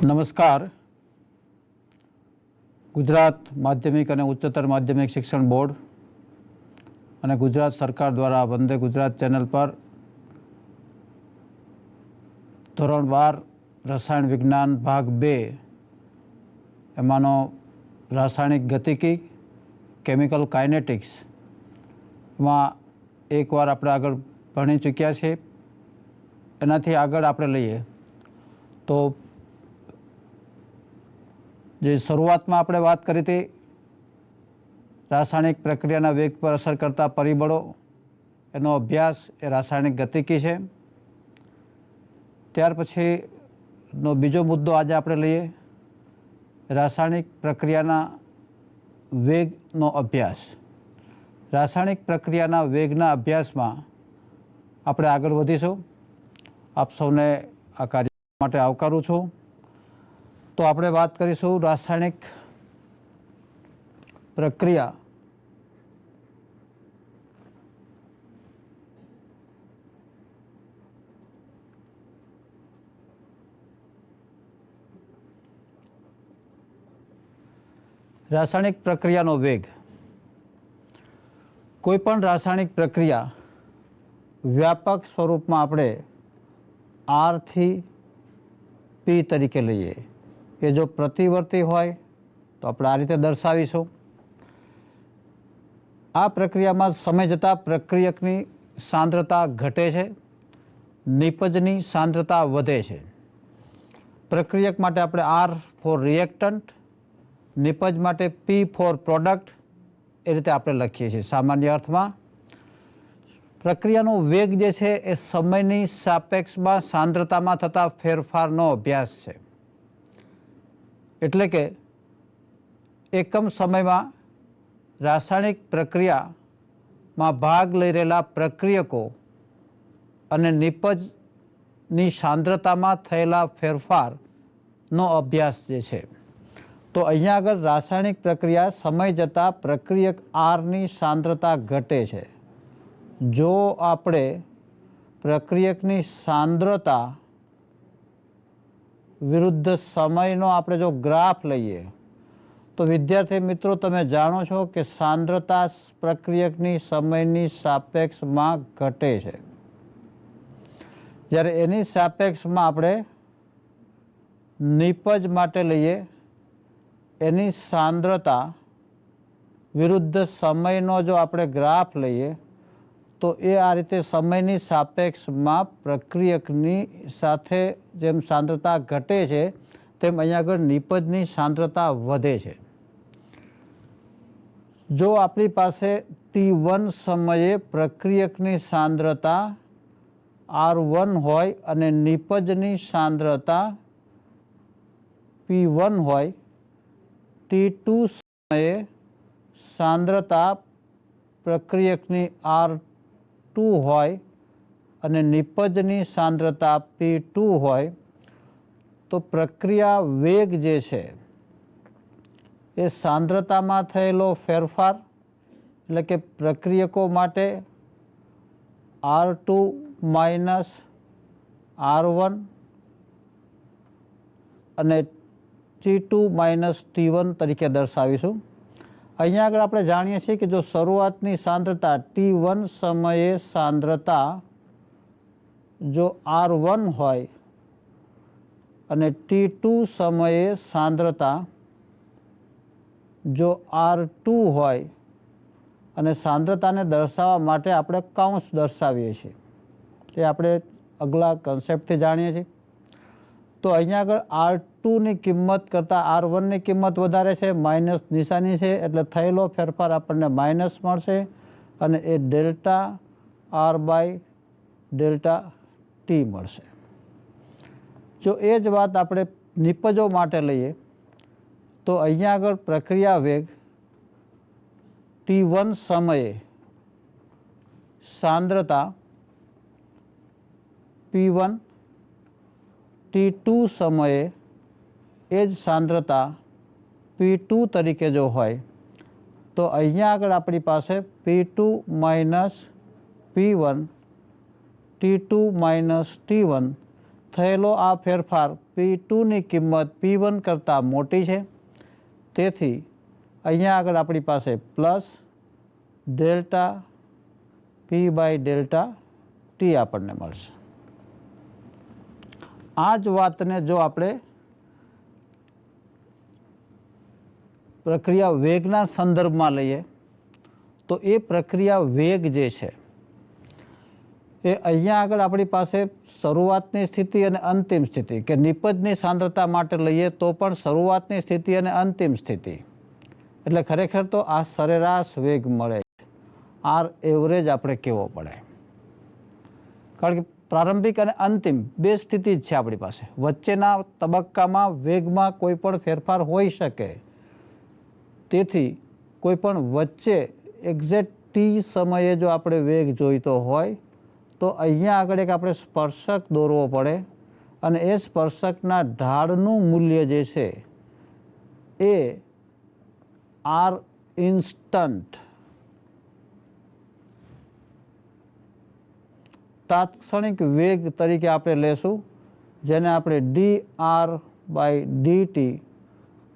નમસ્કાર. ગુજરાત માધ્યમિક અને ઉચ્ચતર માધ્યમિક શિક્ષણ બોર્ડ અને ગુજરાત સરકાર દ્વારા વંદે ગુજરાત ચેનલ પર ધોરણ 12 રસાયણ વિજ્ઞાન ભાગ 2 એમાંનો રાસાયણિક ગતિકી કેમિકલ કાઇનેટિક્સ માં એકવાર આપણે આગળ ભણી ચૂક્યા છીએ. એનાથી આગળ આપણે લઈએ તો જે શરૂઆતમાં આપણે વાત કરી હતી રાસાયણિક પ્રક્રિયાના વેગ પર અસર કરતા પરિબળો, એનો અભ્યાસ એ રાસાયણિક ગતિકી છે. ત્યાર પછીનો બીજો મુદ્દો આજે આપણે લઈએ રાસાયણિક પ્રક્રિયાના વેગનો અભ્યાસ. રાસાયણિક પ્રક્રિયાના વેગના અભ્યાસમાં આપણે આગળ વધીશું. આપ સૌને આ કાર્ય માટે આવકારું છું. તો આપણે વાત કરીશું રાસાયણિક પ્રક્રિયા રાસાયણિક પ્રક્રિયાનો વેગ. કોઈપણ રાસાયણિક પ્રક્રિયા વ્યાપક સ્વરૂપમાં આપણે R થી P તરીકે લઈએ. કે જો પ્રતિવર્તી હોય તો આપણે આ રીતે દર્શાવીશું. આ પ્રક્રિયામાં સમય જતાં પ્રક્રિયકની સાંદ્રતા ઘટે છે, નિપજની સાંદ્રતા વધે છે. પ્રક્રિયક માટે આપણે R ફોર રિએક્ટન્ટ, નિપજ માટે P ફોર પ્રોડક્ટ એ રીતે આપણે લખીએ છીએ. સામાન્ય અર્થમાં પ્રક્રિયાનો વેગ જે છે એ સમયની સાપેક્ષમાં સાંદ્રતામાં થતા ફેરફારનો અભ્યાસ છે. એટલે કે એકમ સમયમાં રાસાયણિક પ્રક્રિયામાં ભાગ લઈ રહેલા પ્રક્રિયકો અને નિપજની સાંદ્રતામાં થયેલા ફેરફારનો અભ્યાસ જે છે. તો અહીંયા આગળ રાસાયણિક પ્રક્રિયા સમય જતાં પ્રક્રિયક Rની સાંદ્રતા ઘટે છે. જો આપણે પ્રક્રિયકની સાંદ્રતા વિરુદ્ધ સમયનો આપણે જો ગ્રાફ લઈએ તો વિદ્યાર્થી મિત્રો તમે જાણો છો કે સાંદ્રતા પ્રક્રિયકની સમયની સાપેક્ષમાં ઘટે છે. જ્યારે એની સાપેક્ષમાં આપણે નિપજ માટે લઈએ એની સાંદ્રતા વિરુદ્ધ સમયનો જો આપણે ગ્રાફ લઈએ તો એ આ રીતે સમયની સાપેક્ષમાં પ્રક્રિયકની સાથે જેમ સાંદ્રતા ઘટે છે તેમ અહીંયા આગળ નિપજની સાંદ્રતા વધે છે. જો આપણી પાસે T1 સમયે પ્રક્રિયકની સાંદ્રતા R1 હોય અને નિપજની સાંદ્રતા P1 હોય, T2 સમયે સાંદ્રતા પ્રક્રિયકની R2 હોય અને નિપજની સાંદ્રતા P2 હોય, તો પ્રક્રિયા વેગ જે છે એ સાંદ્રતામાં થયેલો ફેરફાર એટલે કે પ્રક્રિયકો માટે R2 માઇનસ R1 અને T2 માઇનસ T1 તરીકે દર્શાવીશું. અહીંયા આગળ આપણે જાણીએ છીએ કે જો શરૂઆતની સાંદ્રતા T1 સમયે સાંદ્રતા જો R1 હોય અને T2 સમયે સાંદ્રતા જો R2 હોય અને સાંદ્રતાને દર્શાવવા માટે આપણે કૌંસ દર્શાવીએ છીએ. એ આપણે અગલા કન્સેપ્ટથી જાણીએ છીએ. તો અહીંયા આગળ R2ની કિંમત કરતાં R1ની કિંમત વધારે છે, માઇનસ નિશાની છે એટલે થયેલો ફેરફાર આપણને માઇનસ મળશે અને એ delta R by delta T મળશે. જો એ જ વાત આપણે નિપજો માટે લઈએ તો અહીંયા આગળ પ્રક્રિયા વેગ T1 સમયે સાંદ્રતા P1, T2 સમયે એ જ સાંદ્રતા P2 તરીકે જો હોય તો અહીંયા આગળ આપણી પાસે P2 minus P1 T2 minus T1 થયેલો આ ફેરફાર P2ની કિંમત P1 કરતાં મોટી છે, તેથી અહીંયા આગળ આપણી પાસે plus delta P by delta T આપણને મળશે. આ જ વાતને જો આપણે પ્રક્રિયા વેગના સંદર્ભમાં લઈએ તો એ પ્રક્રિયા વેગ જે છે એ અહીંયા આગળ આપણી પાસે શરૂઆતની સ્થિતિ અને અંતિમ સ્થિતિ કે નિપજની સાંદ્રતા માટે લઈએ તો પણ શરૂઆતની સ્થિતિ અને અંતિમ સ્થિતિ એટલે ખરેખર તો આ સરેરાશ વેગ મળે છે. આર એવરેજ આપણે કહેવો પડે, કારણ કે પ્રારંભિક અને અંતિમ બે સ્થિતિ જ છે આપણી પાસે. વચ્ચેના તબક્કામાં વેગમાં કોઈ પણ ફેરફાર હોઈ શકે, તેથી કોઈ પણ વચ્ચે એક્ઝેક્ટ ટી સમયે જો આપણે વેગ જોઈતો હોય તો અહીંયા આગળ એક આપણે સ્પર્શક દોરવો પડે અને એ સ્પર્શકના ઢાળનું મૂલ્ય જે છે એ આર ઇન્સ્ટન્ટ તાત્ક્ષણિક વેગ તરીકે આપણે લેશું, જેને આપણે dr/dt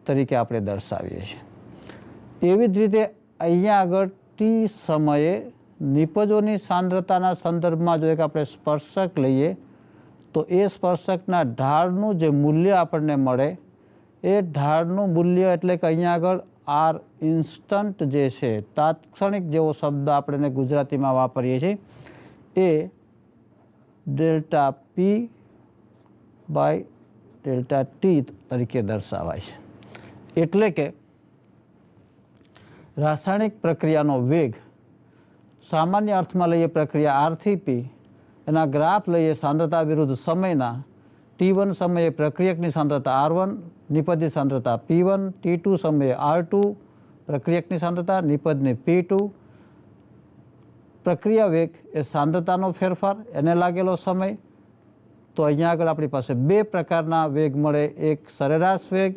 તરીકે આપણે દર્શાવીએ છીએ. એવી જ રીતે અહીંયા આગળ ટી સમયે નિપજોની સાંદ્રતાના સંદર્ભમાં જો એક આપણે સ્પર્શક લઈએ તો એ સ્પર્શકના ઢાળનું જે મૂલ્ય આપણને મળે એ ઢાળનું મૂલ્ય એટલે કે અહીંયા આગળ આર ઇન્સ્ટન્ટ જે છે, તાત્ક્ષણિક જેવો શબ્દ આપણે ગુજરાતીમાં વાપરીએ છીએ, એ delta P by delta T તરીકે દર્શાવાય છે. એટલે કે રાસાયણિક પ્રક્રિયાનો વેગ સામાન્ય અર્થમાં લઈએ પ્રક્રિયા આર થી પી, એના ગ્રાફ લઈએ સાંદ્રતા વિરુદ્ધ સમયના. T1 સમયે પ્રક્રિયકની સાંદ્રતા R1, નિપજની સાંદ્રતા P1, T2 સમયે R2, પ્રક્રિયકની સાંદ્રતા, નિપજની P2. પ્રક્રિયા વેગ એ સાંદ્રતાનો ફેરફાર, એને લાગેલો સમય. તો અહીંયા આગળ આપણી પાસે બે પ્રકારના વેગ મળે, એક સરેરાશ વેગ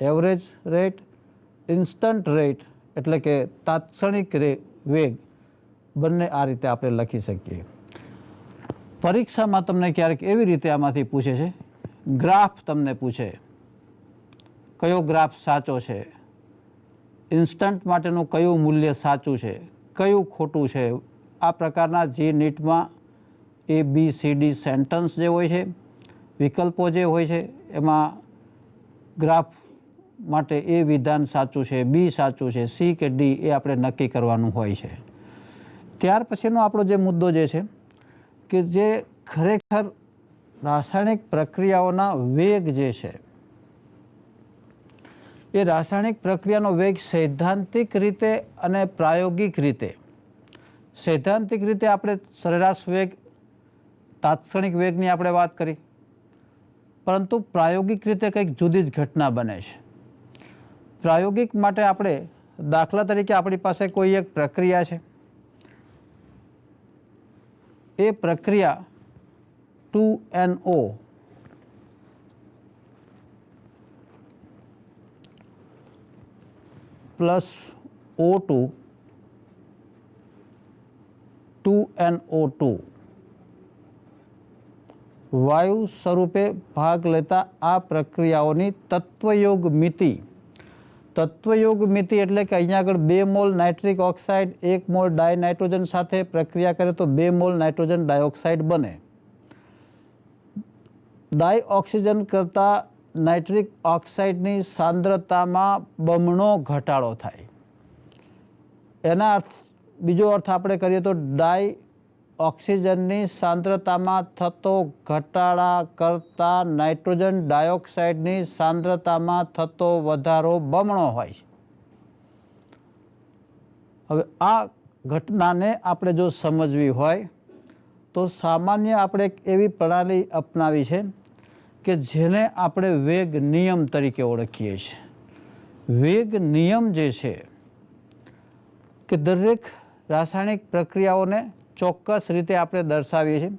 એવરેજ રેટ, ઇન્સ્ટન્ટ રેટ એટલે કે તાત્ક્ષણિક વેગ. બંને આ રીતે આપણે લખી શકીએ. પરીક્ષામાં તમને ક્યારેક એવી રીતે આમાંથી પૂછે છે, ગ્રાફ તમને પૂછે, કયો ગ્રાફ સાચો છે, ઇન્સ્ટન્ટ માટેનું કયું મૂલ્ય સાચું છે, કયું ખોટું છે. આ પ્રકારના જે નીટમાં ABCD સેન્ટન્સ જે હોય છે, વિકલ્પો જે હોય છે, એમાં ગ્રાફ માટે એ વિધાન સાચું છે, બી સાચું છે, સી કે ડી એ આપણે નક્કી કરવાનું હોય છે. ત્યાર પછીનો આપણો જે મુદ્દો જે છે કે જે ખરેખર રાસાયણિક પ્રક્રિયાઓના વેગ જે છે એ રાસાયણિક પ્રક્રિયાનો વેગ સૈદ્ધાંતિક રીતે અને પ્રાયોગિક રીતે, સૈદ્ધાંતિક રીતે આપણે સરેરાશ વેગ તાત્ક્ષણિક વેગની આપણે વાત કરી, પરંતુ પ્રાયોગિક રીતે કંઈક જુદી જ ઘટના બને છે. પ્રાયોગિક માટે આપણે દાખલા તરીકે આપણી પાસે કોઈ એક પ્રક્રિયા છે, એ પ્રક્રિયા 2NO પ્લસ O2 2NO2 વાયુ સ્વરૂપે ભાગ લેતા આ પ્રક્રિયાઓની તત્વયોગ મિતિ. તત્વયોગ મિતિ એટલે કે અહીંયા આગળ 2 મોલ નાઇટ્રિક ઓક્સાઇડ 1 મોલ ડાયનાઇટ્રોજન સાથે પ્રક્રિયા કરે તો 2 મોલ નાઇટ્રોજન ડાયોક્સાઇડ બને. ડાયઓક્સિજન કરતાં નાઇટ્રિક ઓક્સાઇડની સાંદ્રતામાં બમણો ઘટાડો થાય. એના બીજો અર્થ આપણે કરીએ તો ડાયઓક્સિજનની સાંદ્રતામાં થતો ઘટાડા કરતાં નાઇટ્રોજન ડાયોક્સાઇડની સાંદ્રતામાં થતો વધારો બમણો હોય છે. હવે આ ઘટનાને આપણે જો સમજવી હોય તો સામાન્ય આપણે એક એવી પ્રણાલી અપનાવી છે કે જેને આપણે વેગ નિયમ તરીકે ઓળખીએ છીએ. વેગ નિયમ જે છે કે દરેક રાસાયણિક પ્રક્રિયાઓને ચોક્કસ રીતે આપણે દર્શાવીએ છીએ.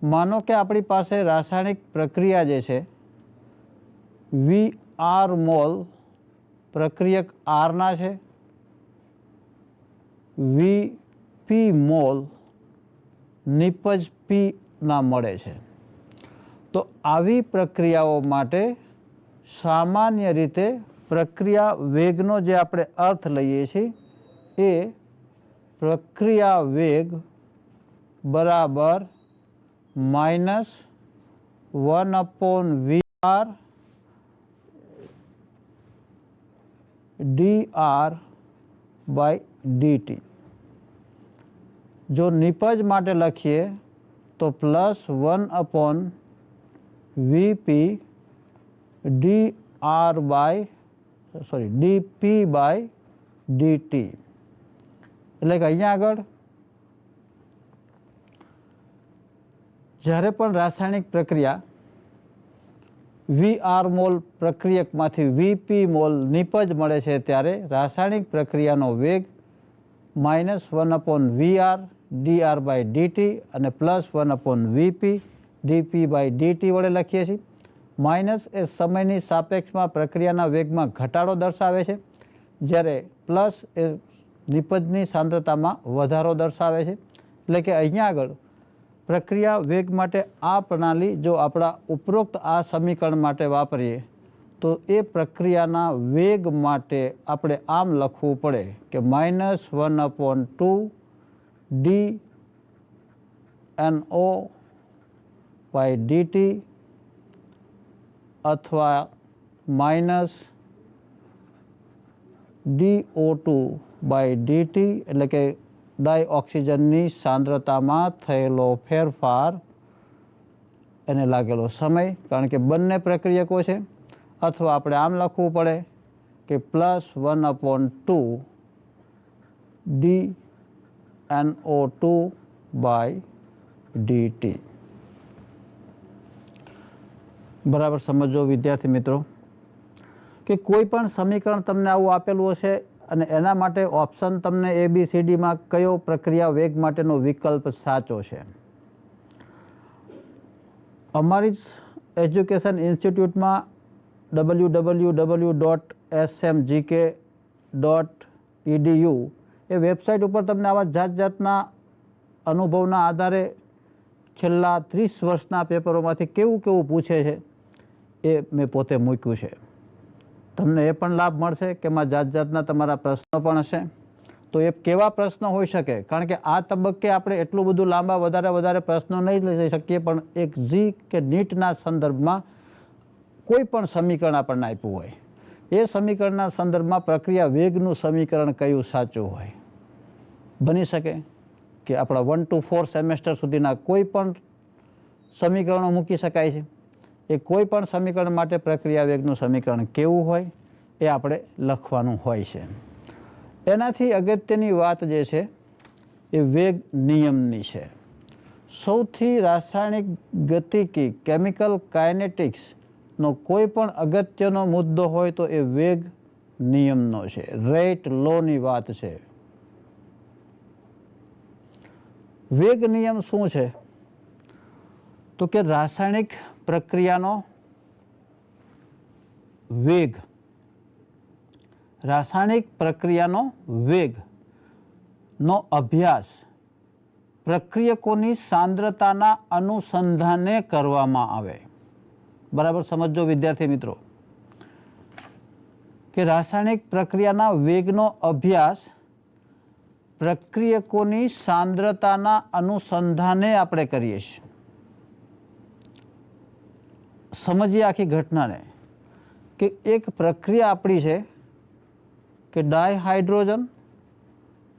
માનો કે આપણી પાસે રાસાયણિક પ્રક્રિયા જે છે VR મોલ પ્રક્રિયક આરના છે, VP મોલ નિપજ P ના મળે છે. તો આવી પ્રક્રિયાઓ માટે સામાન્ય રીતે પ્રક્રિયા વેગનો જે આપણે અર્થ લઈએ છીએ એ પ્રક્રિયા વેગ બરાબર -1/VR dr/dt. જો નિપજ માટે લખીએ તો +1/VP dp/dt. એટલે કે અહીંયા આગળ જ્યારે પણ રાસાયણિક પ્રક્રિયા VR મોલ પ્રક્રિયકમાંથી VP મોલ નિપજ મળે છે ત્યારે રાસાયણિક પ્રક્રિયાનો વેગ -1/VR dr/dt અને +1/VP dp/dt વડે લખીએ છીએ. માઇનસ એ સમયની સાપેક્ષમાં પ્રક્રિયાના વેગમાં ઘટાડો દર્શાવે છે, જ્યારે પ્લસ એ નિપજની સાંદ્રતામાં વધારો દર્શાવે છે. એટલે કે અહીંયા આગળ પ્રક્રિયા વેગ માટે આ પ્રણાલી જો આપણા ઉપરોક્ત આ સમીકરણ માટે વાપરીએ તો એ પ્રક્રિયાના વેગ માટે આપણે આમ લખવું પડે કે -1/2 dNO/dt અથવા -dO2/dt એટલે કે ડાયઓક્સિજનની સાંદ્રતામાં થયેલો ફેરફાર એને લાગેલો સમય, કારણ કે બંને પ્રક્રિયકો છે. અથવા આપણે આમ લખવું પડે કે +1/2 dNO2/dt. બરાબર સમજો વિદ્યાર્થી મિત્રો કે કોઈ પણ સમીકરણ તમને આવું આપેલું હશે અને એના માટે ઓપ્શન તમને ABCDમાં કયો પ્રક્રિયા વેગ માટેનો વિકલ્પ સાચો છે. અમારી જ એજ્યુકેશન ઇન્સ્ટિટ્યૂટમાં www.smgk.edu એ વેબસાઇટ ઉપર તમને આવા જાતના અનુભવના આધારે છેલ્લા 30 વર્ષના પેપરોમાંથી કેવું પૂછે છે એ મેં પોતે મૂક્યું છે. તમને એ પણ લાભ મળશે કે એમાં જાતના તમારા પ્રશ્નો પણ હશે. તો એ કેવા પ્રશ્નો હોઈ શકે, કારણ કે આ તબક્કે આપણે એટલું બધું લાંબા વધારે પ્રશ્નો નહીં લઈ શકીએ, પણ એક જી કે નીટના સંદર્ભમાં કોઈ પણ સમીકરણ આપણને આપ્યું હોય એ સમીકરણના સંદર્ભમાં પ્રક્રિયા વેગનું સમીકરણ કયું સાચું હોય. બની શકે કે આપણા 1 to 4 સેમેસ્ટર સુધીના કોઈ પણ સમીકરણો મૂકી શકાય છે. એ કોઈ પણ સમીકરણ માટે પ્રક્રિયા વેગનું સમીકરણ કેવું હોય એ આપણે લખવાનું હોય છે. એનાથી અગત્યની વાત જે છે એ વેગ નિયમની છે. સૌથી રાસાયણિક ગતિકી કેમિકલ કાઇનેટિક્સનો કોઈ પણ અગત્યનો મુદ્દો હોય તો એ વેગ નિયમનો છે, રેટ લોની વાત છે. વેગ નિયમ શું છે? તો કે રાસાયણિક પ્રક્રિયાનો વેગ, રાસાયણિક પ્રક્રિયાનો વેગનો અભ્યાસ પ્રક્રિયકોની સાંદ્રતાના અનુસંધાને કરવામાં આવે. બરાબર સમજો વિદ્યાર્થી મિત્રો કે રાસાયણિક પ્રક્રિયાના વેગનો અભ્યાસ પ્રક્રિયકોની સાંદ્રતાના અનુસંધાને આપણે કરીએ છીએ. સમજીએ આખી ઘટનાને કે એક પ્રક્રિયા આપણી છે કે ડાયહાઇડ્રોજન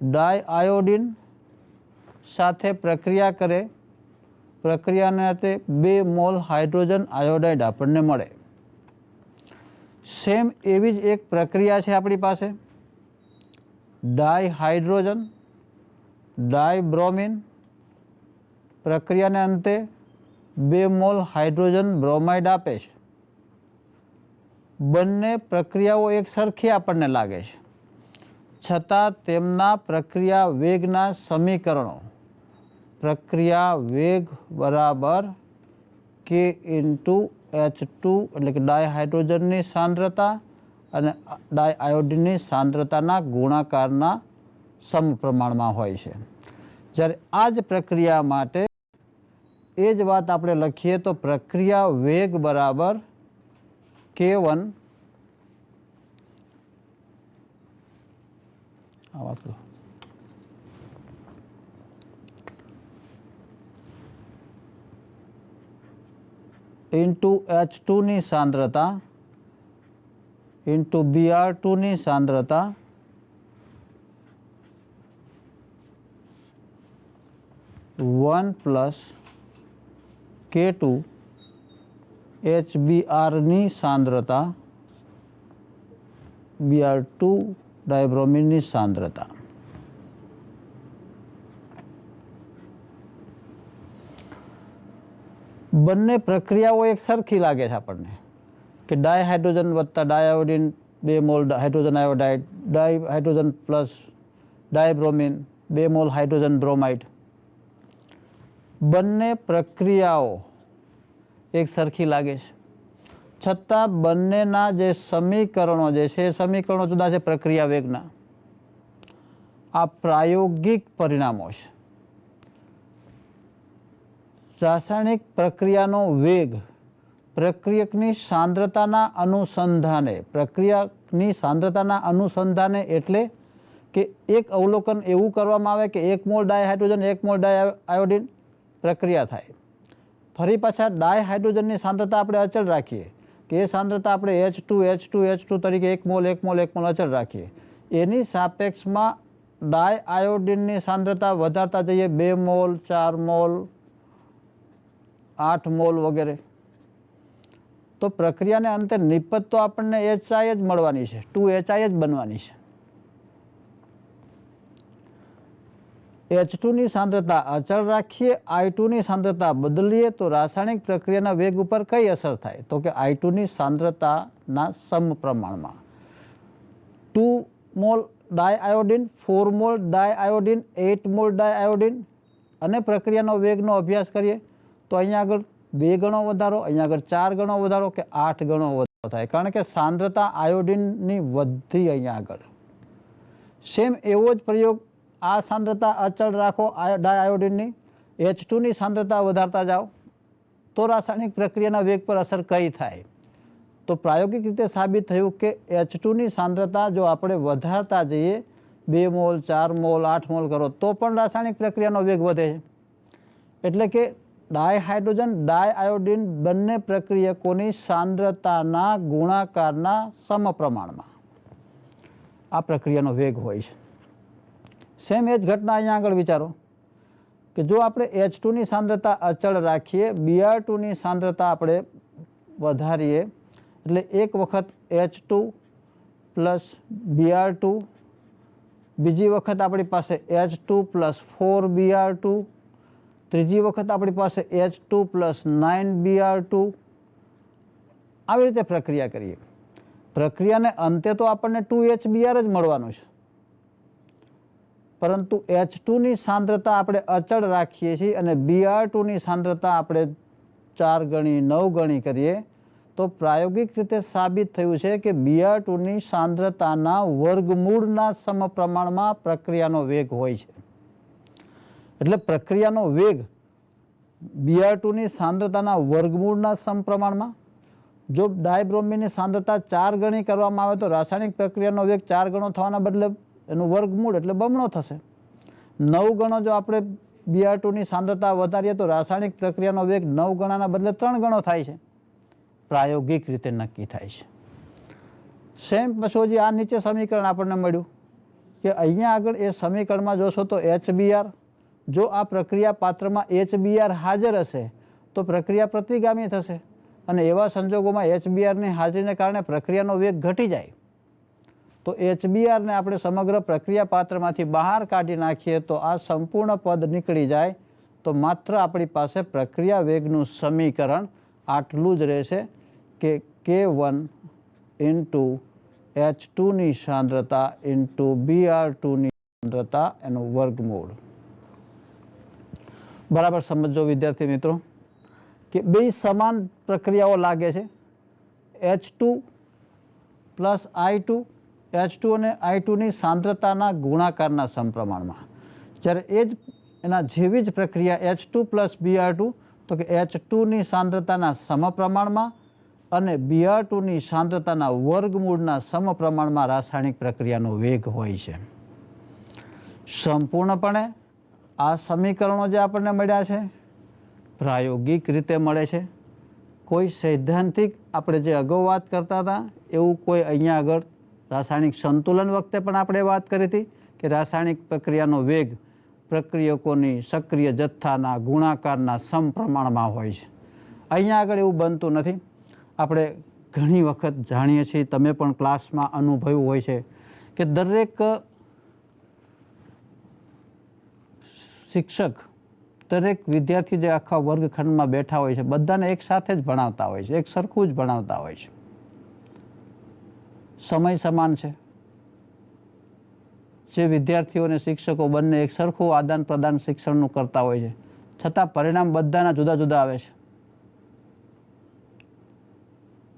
ડાયઆયોડિન સાથે પ્રક્રિયા કરે, પ્રક્રિયાને અંતે 2 મોલ હાઇડ્રોજન આયોડાઇડ આપણને મળે. સેમ એવી જ એક પ્રક્રિયા છે આપણી પાસે, ડાયહાઇડ્રોજન ડાયબ્રોમિન, પ્રક્રિયાને અંતે 2 મોલ હાઇડ્રોજન બ્રોમાઇડ આપે છે. બંને પ્રક્રિયાઓ એક સરખી આપણને લાગે છે, છતાં તેમના પ્રક્રિયા વેગના સમીકરણો પ્રક્રિયા વેગ બરાબર K × H2 એટલે કે ડાયહાઇડ્રોજનની સાંદ્રતા અને ડાયઆયોડિનની સાંદ્રતાના ગુણાકારના સમપ્રમાણમાં હોય છે. જ્યારે આ જ પ્રક્રિયા માટે એ જ વાત આપણે લખીએ તો પ્રક્રિયા વેગ બરાબર K1 ઇન્ટુ H2 ની સાંદ્રતા ઇન્ટુ Br2 ની સાંદ્રતા वन प्लस K2 HBr ની સાંદ્રતા Br2 ડાયબ્રોમિન ની સાંદ્રતા. બંને પ્રક્રિયાઓ એક સરખી લાગે છે આપણને કે ડાયહાઇડ્રોજન વત્તા diiodine 2 mole hydrogen iodide, hydrogen plus dibromine 2 mole hydrogen bromide. બંને પ્રક્રિયાઓ એક સરખી લાગે છે, છતાં બંનેના જે સમીકરણો જે છે એ સમીકરણો જુદા છે પ્રક્રિયા વેગના. આ પ્રાયોગિક પરિણામો છે. રાસાયણિક પ્રક્રિયાનો વેગ પ્રક્રિયકની સાંદ્રતાના અનુસંધાને એટલે કે એક અવલોકન એવું કરવામાં આવે કે 1 મોલ ડાયહાઇડ્રોજન 1 મોલ ડાયઆયોડિન પ્રક્રિયા થાય. ફરી પાછા ડાયહાઇડ્રોજનની સાંદ્રતા આપણે અચળ રાખીએ કે એ સાંદ્રતા આપણે H2 તરીકે 1 મોલ અચળ રાખીએ. એની સાપેક્ષમાં ડાયઆયોડિનની સાંદ્રતા વધારતા જઈએ 2 મોલ 4 મોલ 8 મોલ વગેરે. તો પ્રક્રિયાને અંતે નિપજ તો આપણને HI જ મળવાની છે, 2HI જ બનવાની છે. H2 ની સાંદ્રતા અચળ રાખીએ, I2 ની સાંદ્રતા બદલીએ તો રાસાયણિક પ્રક્રિયાના વેગ ઉપર કઈ અસર થાય? તો કે I2 ની સાંદ્રતાના સમપ્રમાણમાં 2 મોલ ડાયઆયોડિન 4 મોલ ડાયઆયોડિન 8 મોલ ડાયઆયોડિન અને પ્રક્રિયાનો વેગનો અભ્યાસ કરીએ તો અહીંયા આગળ 2 ગણો વધારો, અહીંયા આગળ 4 ગણો વધારો કે 8 ગણો વધારો થાય, કારણ કે સાંદ્રતા આયોડિનની વધી. અહીંયા આગળ સેમ એવો જ પ્રયોગ, આ સાંદ્રતા અચળ રાખો ડાયઆયોડિનની, H2 ની સાંદ્રતા વધારતા જાઓ તો રાસાયણિક પ્રક્રિયાના વેગ પર અસર કઈ થાય? તો પ્રાયોગિક રીતે સાબિત થયું કે H2 ની સાંદ્રતા જો આપણે વધારતા જઈએ 2 મોલ 4 મોલ 8 મોલ કરો તો પણ રાસાયણિક પ્રક્રિયાનો વેગ વધે છે. એટલે કે ડાયહાઇડ્રોજન ડાયઆયોડિન બંને પ્રક્રિયકોની સાંદ્રતાના ગુણાકારના સમપ્રમાણમાં આ પ્રક્રિયાનો વેગ હોય છે. સેમ એ જ ઘટના અહીંયા આગળ વિચારો કે જો આપણે H2 ની સાંદ્રતા અચળ રાખીએ, Br2 ની સાંદ્રતા આપણે વધારીએ એટલે એક વખત H2 પ્લસ Br2, બીજી વખત આપણી પાસે H2 પ્લસ 4Br2, ત્રીજી વખત આપણી પાસે H2 પ્લસ 9Br2. આવી રીતે પ્રક્રિયા કરીએ. પ્રક્રિયાને અંતે તો આપણને 2HBr જ મળવાનું છે, પરંતુ H2 ની સાંદ્રતા આપણે અચળ રાખીએ છીએ અને Br2 ની સાંદ્રતા આપણે 4 ગણી 9 ગણી કરીએ તો પ્રાયોગિક રીતે સાબિત થયું છે કે Br2 ની સાંદ્રતાના વર્ગમૂળના સમપ્રમાણમાં પ્રક્રિયાનો વેગ હોય છે. એટલે પ્રક્રિયાનો વેગ Br2 ની સાંદ્રતાના વર્ગમૂળના સમપ્રમાણમાં. જો ડાયબ્રોમિનની સાંદ્રતા 4 ગણી કરવામાં આવે તો રાસાયણિક પ્રક્રિયાનો વેગ 4 ગણો થવાના બદલે એનું વર્ગમૂળ એટલે બમણો થશે. 9 ગણો જો આપણે Br2 ની સાંદ્રતા વધારીએ તો રાસાયણિક પ્રક્રિયાનો વેગ 9 ગણાના બદલે 3 ગણો થાય છે. પ્રાયોગિક રીતે નક્કી થાય છે. સેમ પછી હજી આ નીચે સમીકરણ આપણને મળ્યું કે અહીંયા આગળ એ સમીકરણમાં જોશો તો HBr, જો આ પ્રક્રિયા પાત્રમાં HBr હાજર હશે તો પ્રક્રિયા પ્રતિગામી થશે અને એવા સંજોગોમાં HBrની હાજરીને કારણે પ્રક્રિયાનો વેગ ઘટી જાય. તો HBrને આપણે સમગ્ર પ્રક્રિયા પાત્રમાંથી બહાર કાઢી નાખીએ તો આ સંપૂર્ણ પદ નીકળી જાય. તો માત્ર આપણી પાસે પ્રક્રિયા વેગનું સમીકરણ આટલું જ રહેશે કે K1 ઇન્ટુ H2 ની સાંદ્રતા ઇન્ટુ Br2 ની સાંદ્રતા એનું વર્ગમૂળ. બરાબર સમજો વિદ્યાર્થી મિત્રો કે બે સમાન પ્રક્રિયાઓ લાગે છે. H2 પ્લસ I2, H2 અને I2 ની સાંદ્રતાના ગુણાકારના સમપ્રમાણમાં. જ્યારે એ જ એના જેવી જ પ્રક્રિયા H2 પ્લસ Br2 તો કે H2ની સાંદ્રતાના સમપ્રમાણમાં અને Br2ની સાંદ્રતાના વર્ગમૂળના સમપ્રમાણમાં રાસાયણિક પ્રક્રિયાનો વેગ હોય છે. સંપૂર્ણપણે આ સમીકરણો જે આપણને મળ્યા છે પ્રાયોગિક રીતે મળે છે. કોઈ સૈદ્ધાંતિક આપણે જે અગાઉ વાત કરતા હતા એવું કોઈ અહીંયા આગળ રાસાયણિક સંતુલન વખતે પણ આપણે વાત કરી હતી કે રાસાયણિક પ્રક્રિયાનો વેગ પ્રક્રિયકોની સક્રિય જથ્થાના ગુણાકારના સમપ્રમાણમાં હોય છે. અહીંયા આગળ એવું બનતું નથી. આપણે ઘણી વખત જાણીએ છીએ, તમે પણ ક્લાસમાં અનુભવ્યું હોય છે કે દરેક શિક્ષક દરેક વિદ્યાર્થી જે આખા વર્ગખંડમાં બેઠા હોય છે બધાને એક સાથે જ ભણાવતા હોય છે, એક સરખું જ ભણાવતા હોય છે. સમય સમાન છે. જે વિદ્યાર્થીઓ અને શિક્ષકો બંને એક સરખું આદાન પ્રદાન શિક્ષણનું કરતા હોય છે, છતાં પરિણામ બધાના જુદા જુદા આવે છે.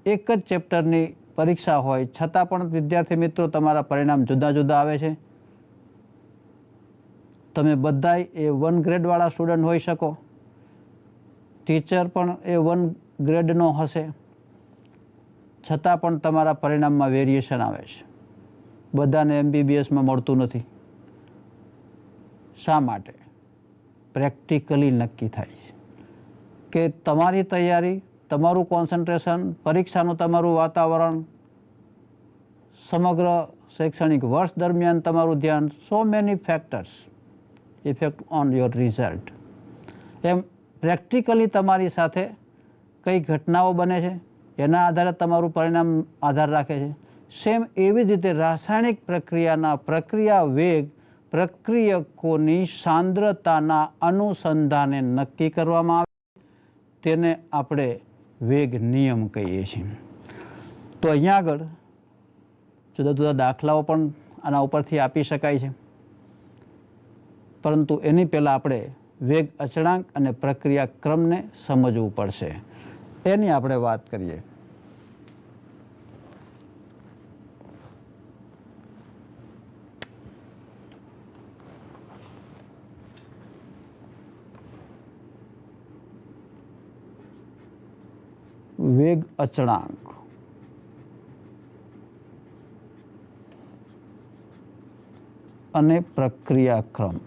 એક જ ચેપ્ટરની પરીક્ષા હોય છતાં પણ વિદ્યાર્થી મિત્રો તમારા પરિણામ જુદા જુદા આવે છે. તમે બધાય A1 ગ્રેડવાળા સ્ટુડન્ટ હોઈ શકો, ટીચર પણ A1 ગ્રેડનો હશે, છતાં પણ તમારા પરિણામમાં વેરિએશન આવે છે. બધાને MBBSમાં મળતું નથી. શા માટે? પ્રેક્ટિકલી નક્કી થાય છે કે તમારી તૈયારી, તમારું કોન્સન્ટ્રેશન, પરીક્ષાનું તમારું વાતાવરણ, સમગ્ર શૈક્ષણિક વર્ષ દરમિયાન તમારું ધ્યાન, so many factors effect on your result. એમ પ્રેક્ટિકલી તમારી સાથે કઈ ઘટનાઓ બને છે એના આધારે તમારું પરિણામ આધાર રાખે છે. સેમ એવી જ રીતે રાસાયણિક પ્રક્રિયાના પ્રક્રિયા વેગ પ્રક્રિયકોની સાંદ્રતાના અનુસંધાને નક્કી કરવામાં આવે, તેને આપણે વેગ નિયમ કહીએ છીએ. તો અહીંયા આગળ જુદા જુદા દાખલાઓ પણ આના ઉપરથી આપી શકાય છે, પરંતુ એની પહેલાં આપણે વેગ અચળાંક અને પ્રક્રિયા ક્રમને સમજવું પડશે. એની આપણે વાત કરીએ. વેગ અચળાંક અને પ્રક્રિયા ક્રમ.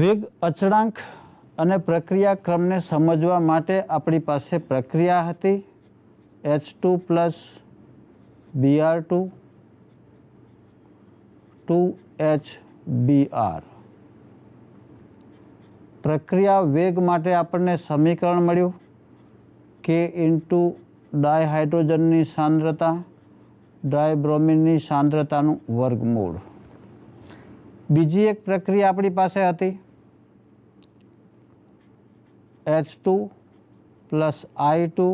વેગ અચળાંક અને પ્રક્રિયા ક્રમને સમજવા માટે આપણી પાસે પ્રક્રિયા હતી H2 પ્લસ Br2 2HBr. પ્રક્રિયા વેગ માટે આપણને સમીકરણ મળ્યું K ઇન્ટુ ડાયહાઇડ્રોજનની સાંદ્રતા ડાયબ્રોમિનની સાંદ્રતાનું વર્ગમૂળ. બીજી એક પ્રક્રિયા આપણી પાસે હતી H2 પ્લસ I2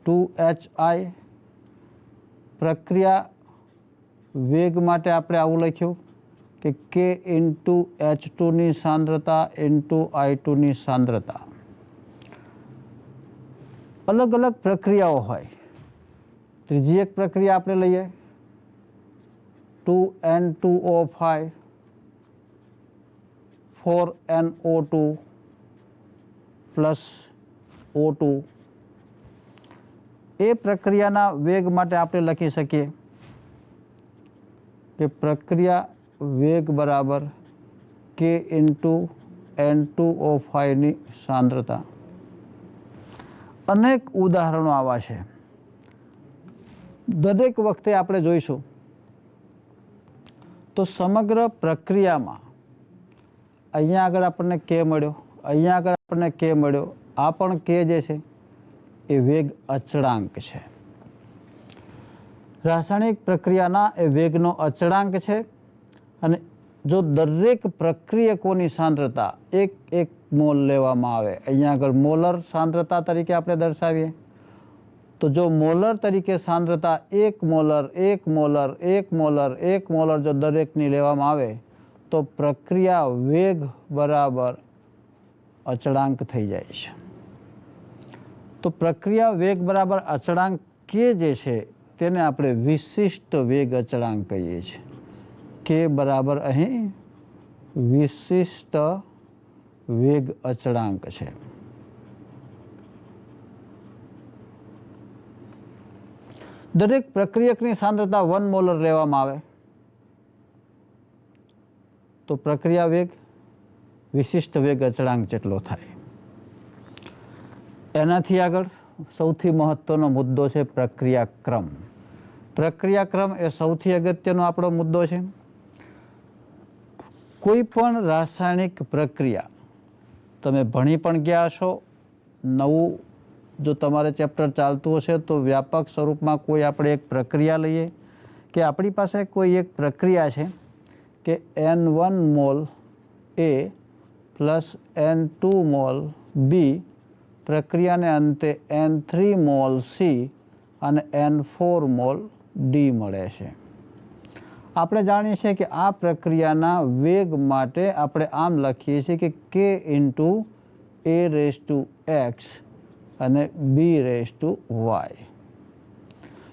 2HI. પ્રક્રિયા વેગ માટે આપણે આવું લખ્યું કે K ઇન્ટુ H2ની સાંદ્રતા ઇન્ટુ I2ની સાંદ્રતા. અલગ અલગ પ્રક્રિયાઓ હોય. ત્રીજી એક પ્રક્રિયા આપણે લઈએ 2N2O5 4NO2 પ્લસ O2. એ પ્રક્રિયાના વેગ માટે આપણે લખી શકીએ કે પ્રક્રિયા વેગ બરાબર K ઇન્ટુ N2O5ની સાંદ્રતા. અનેક ઉદાહરણો આવા છે, દરેક વખતે આપણે જોઈશું. તો સમગ્ર પ્રક્રિયામાં અહીંયા આગળ આપણને K મળ્યો, અહીંયા આગળ આપણને K મળ્યો, આ પણ K જે છે એ વેગ અચળાંક છે. રાસાયણિક પ્રક્રિયાના એ વેગનો અચળાંક છે. અને જો દરેક પ્રક્રિયકોની સાંદ્રતા એક એક મોલ લેવામાં આવે, અહીંયા આગળ મોલર સાંદ્રતા તરીકે આપણે દર્શાવીએ, તો જો મોલર તરીકે સાંદ્રતા એક મોલર એક મોલર એક મોલર એક મોલર જો દરેકની લેવામાં આવે તો પ્રક્રિયા વેગ બરાબર અચળાંક થઈ જાય છે. તો પ્રક્રિયા વેગ બરાબર અચળાંક K જે છે તેને આપણે વિશિષ્ટ વેગ અચળાંક કહીએ છીએ. કે બરાબર અહીં વિશિષ્ટ વેગ અચળાંક છે. દરેક પ્રક્રિયકની સાંદ્રતા 1 મોલર લેવામાં આવે તો પ્રક્રિયા વેગ વિશિષ્ટ વેગ અચળાંક જેટલો થાય. એનાથી આગળ સૌથી મહત્વનો મુદ્દો છે પ્રક્રિયાક્રમ. પ્રક્રિયાક્રમ એ સૌથી અગત્યનો આપણો મુદ્દો છે. કોઈ પણ રાસાયણિક પ્રક્રિયા તમે ભણી પણ ગયા છો, નવું જો તમારે ચેપ્ટર ચાલતું હશે તો વ્યાપક સ્વરૂપમાં કોઈ આપણે એક પ્રક્રિયા લઈએ કે આપણી પાસે કોઈ એક પ્રક્રિયા છે કે N1 mall A plus N2 mall B, પ્રક્રિયાને અંતે N3 મોલ C અને N4 મોલ D મળે છે. આપણે જાણીએ છીએ કે આ પ્રક્રિયાના વેગ માટે આપણે આમ લખીએ છીએ કે K ઇન્ટુ A⁴x અને B⁴y.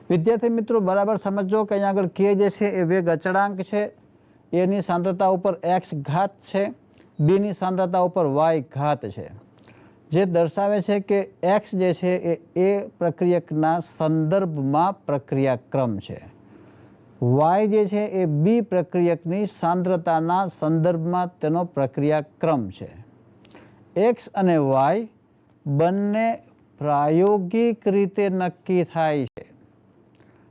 વિદ્યાર્થી મિત્રો બરાબર સમજો કે અહીંયા આગળ K જે છે એ વેગ અચળાંક છે, એની સાંદ્રતા ઉપર x ઘાત છે, બીની સાંદ્રતા ઉપર y ઘાત છે, જે દર્શાવે છે કે x જે છે એ પ્રક્રિયકના સંદર્ભમાં પ્રક્રિયાક્રમ છે, y જે છે એ બી પ્રક્રિયકની સાંદ્રતાના સંદર્ભમાં તેનો પ્રક્રિયાક્રમ છે. x અને y બંને પ્રાયોગિક રીતે નક્કી થાય છે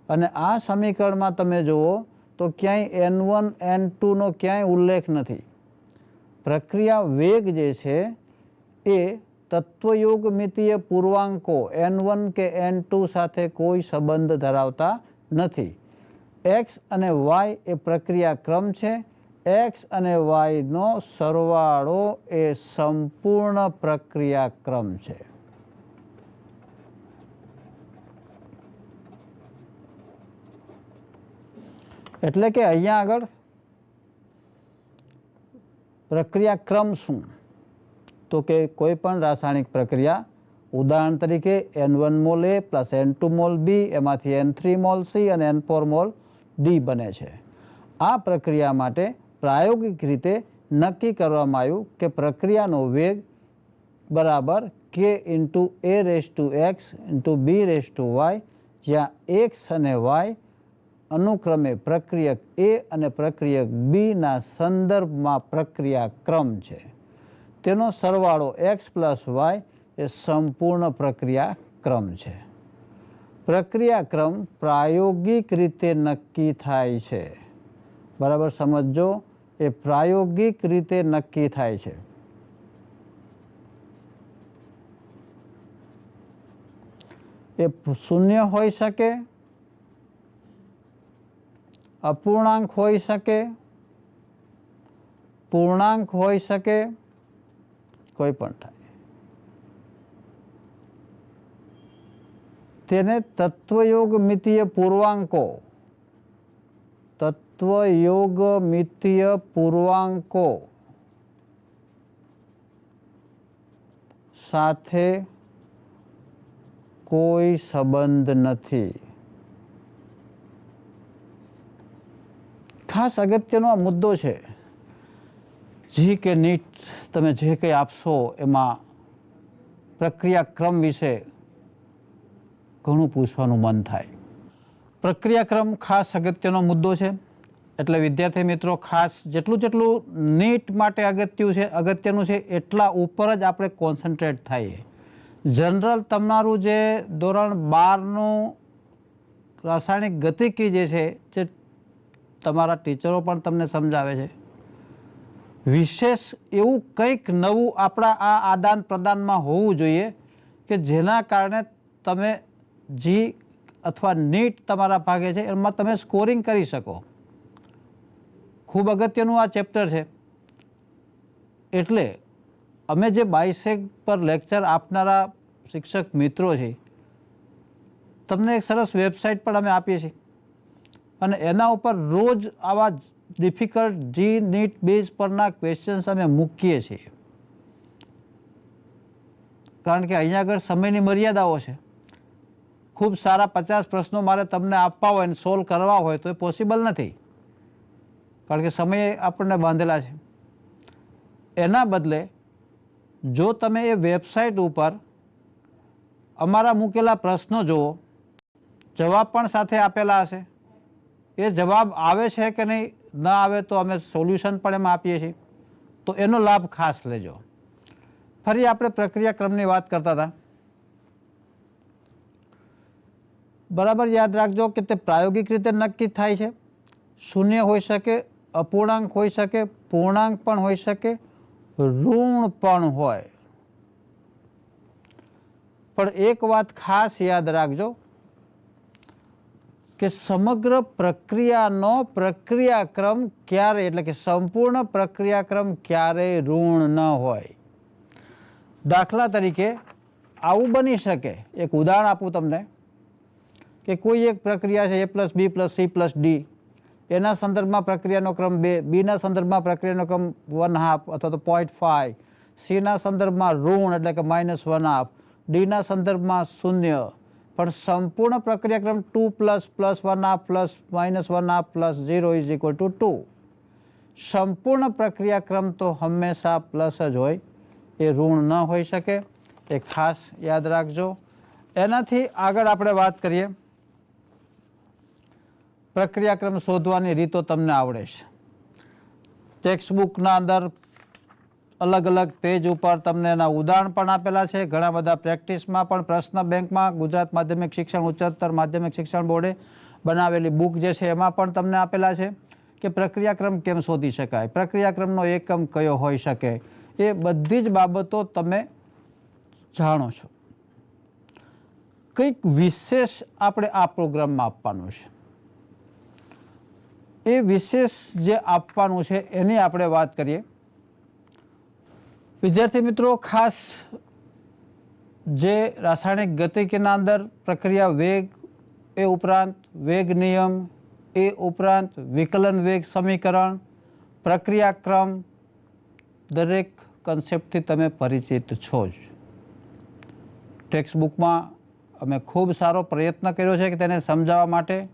અને આ સમીકરણમાં તમે જુઓ તો ક્યાંય N1 N2નો ક્યાંય ઉલ્લેખ નથી. પ્રક્રિયા વેગ જે છે એ તત્વયોગમિતીય પૂર્ણાંકો N1 કે N2 સાથે કોઈ સંબંધ ધરાવતા નથી. x અને y એ પ્રક્રિયાક્રમ છે. x અને yનો સરવાળો એ સંપૂર્ણ પ્રક્રિયાક્રમ છે. એટલે કે અહીંયા આગળ પ્રક્રિયાક્રમ શું? તો કે કોઈ પણ રાસાયણિક પ્રક્રિયા, ઉદાહરણ તરીકે N1 mall A plus N2 mall B, એમાંથી N3 મોલ C અને N4 મોલ D બને છે. આ પ્રક્રિયા માટે પ્રાયોગિક રીતે નક્કી કરવામાં આવ્યું કે પ્રક્રિયાનો વેગ બરાબર K into A⁴x into B⁴y, જ્યાં x અને y અનુક્રમે પ્રક્રિયક A અને પ્રક્રિયક Bના સંદર્ભમાં પ્રક્રિયાક્રમ છે. તેનો સરવાળો x પ્લસ y એ સંપૂર્ણ પ્રક્રિયાક્રમ છે. પ્રક્રિયાક્રમ પ્રાયોગિક રીતે નક્કી થાય છે. બરાબર સમજો, એ પ્રાયોગિક રીતે નક્કી થાય છે. એ શૂન્ય હોઈ શકે, અપૂર્ણાંક હોઈ શકે, પૂર્ણાંક હોઈ શકે, કોઈ પણ થાય. તેને તત્વયોગમિતીય પૂર્ણાંકો સાથે કોઈ સંબંધ નથી. ખાસ અગત્યનો આ મુદ્દો છે. જી કે નીટ તમે જે કંઈ આપશો એમાં પ્રક્રિયાક્રમ વિશે ઘણું પૂછવાનું મન થાય. પ્રક્રિયાક્રમ ખાસ અગત્યનો મુદ્દો છે. એટલે વિદ્યાર્થી મિત્રો ખાસ જેટલું નીટ માટે અગત્યનું છે એટલા ઉપર જ આપણે કોન્સન્ટ્રેટ થઈએ. જનરલ તમારું જે ધોરણ 12નું રાસાયણિક ગતિકી જે છે, જે તમારા ટીચરો પણ તમને સમજાવે છે, વિશેષ એવું કંઈક નવું આપણા આ આદાન પ્રદાનમાં હોવું જોઈએ કે જેના કારણે તમે જી અથવા નીટ તમારા ભાગે છે એમાં તમે સ્કોરિંગ કરી શકો. ખૂબ અગત્યનું આ ચેપ્ટર છે. એટલે અમે જે બાયસેગ પર લેક્ચર આપનારા શિક્ષક મિત્રો છે, તમને એક સરસ વેબસાઇટ પણ અમે આપીએ છીએ અને એના ઉપર રોજ આવા ડિફિકલ્ટ જી નીટ બેઝ પરના ક્વેશ્ચન્સ અમે મૂકીએ છીએ. કારણ કે અહીંયા આગળ સમયની મર્યાદાઓ છે. ખૂબ સારા 50 પ્રશ્નો મારે તમને આપવા હોય અને સોલ્વ કરવા હોય તો એ પોસિબલ નથી. કારણ કે સમય આપણને બાંધેલા છે. એના બદલે જો તમે એ વેબસાઇટ ઉપર અમારા મૂકેલા પ્રશ્નો જુઓ, જવાબ પણ સાથે આપેલા હશે. એ જવાબ આવે છે કે નહીં, ન આવે તો અમે સોલ્યુશન પણ એમાં આપીએ છીએ. તો એનો લાભ ખાસ લેજો. ફરી આપણે પ્રક્રિયાક્રમની વાત કરતા હતા. બરાબર યાદ રાખજો કે તે પ્રાયોગિક રીતે નક્કી થાય છે. શૂન્ય હોઈ શકે, અપૂર્ણાંક હોઈ શકે, પૂર્ણાંક પણ હોઈ શકે, ઋણ પણ હોય. પણ એક વાત ખાસ યાદ રાખજો કે સમગ્ર પ્રક્રિયાનો પ્રક્રિયાક્રમ ક્યારે, એટલે કે સંપૂર્ણ પ્રક્રિયાક્રમ ક્યારેય ઋણ ન હોય. દાખલા તરીકે આવું બની શકે, એક ઉદાહરણ આપું તમને, કે કોઈ એક પ્રક્રિયા છે a + b + c + d, એના સંદર્ભમાં પ્રક્રિયાનો ક્રમ 2, બીના સંદર્ભમાં પ્રક્રિયાનો ક્રમ 1/2 અથવા તો 0.5, સીના સંદર્ભમાં ઋણ એટલે કે -1/2, ડીના સંદર્ભમાં 0. પણ સંપૂર્ણ પ્રક્રિયાક્રમ 2 + +1/2 + -1/2 + 0 = 2. સંપૂર્ણ પ્રક્રિયાક્રમ તો હંમેશા પ્લસ જ હોય, એ ઋણ ન હોઈ શકે. એ ખાસ યાદ રાખજો. એનાથી આગળ આપણે વાત કરીએ. પ્રક્રિયાક્રમ શોધવાની રીતો તમને આવડે છે. ટેક્સ્ટ બુકના અંદર અલગ અલગ પેજ ઉપર તમને એના ઉદાહરણ પણ આપેલા છે. ઘણા બધા પ્રેક્ટિસમાં પણ પ્રશ્ન બેંકમાં ગુજરાત માધ્યમિક શિક્ષણ ઉચ્ચતર માધ્યમિક શિક્ષણ બોર્ડે બનાવેલી બુક જે છે એમાં પણ તમને આપેલા છે કે પ્રક્રિયાક્રમ કેમ શોધી શકાય, પ્રક્રિયાક્રમનો એકમ કયો હોઈ શકે. એ બધી જ બાબતો તમે જાણો છો. કંઈક વિશેષ આપણે આ પ્રોગ્રામમાં આપવાનું છે. એ વિશેષ જે આપવાનું છે એની આપણે વાત કરીએ. વિદ્યાર્થી મિત્રો, ખાસ જે રાસાયણિક ગતિકીના અંદર પ્રક્રિયા વેગ, એ ઉપરાંત વેગ નિયમ, એ ઉપરાંત વિકલન વેગ સમીકરણ, પ્રક્રિયાક્રમ, દરેક કન્સેપ્ટથી તમે પરિચિત છો જ. ટેક્સ્ટ બુકમાં અમે ખૂબ સારો પ્રયત્ન કર્યો છે કે તેને સમજાવવા માટે,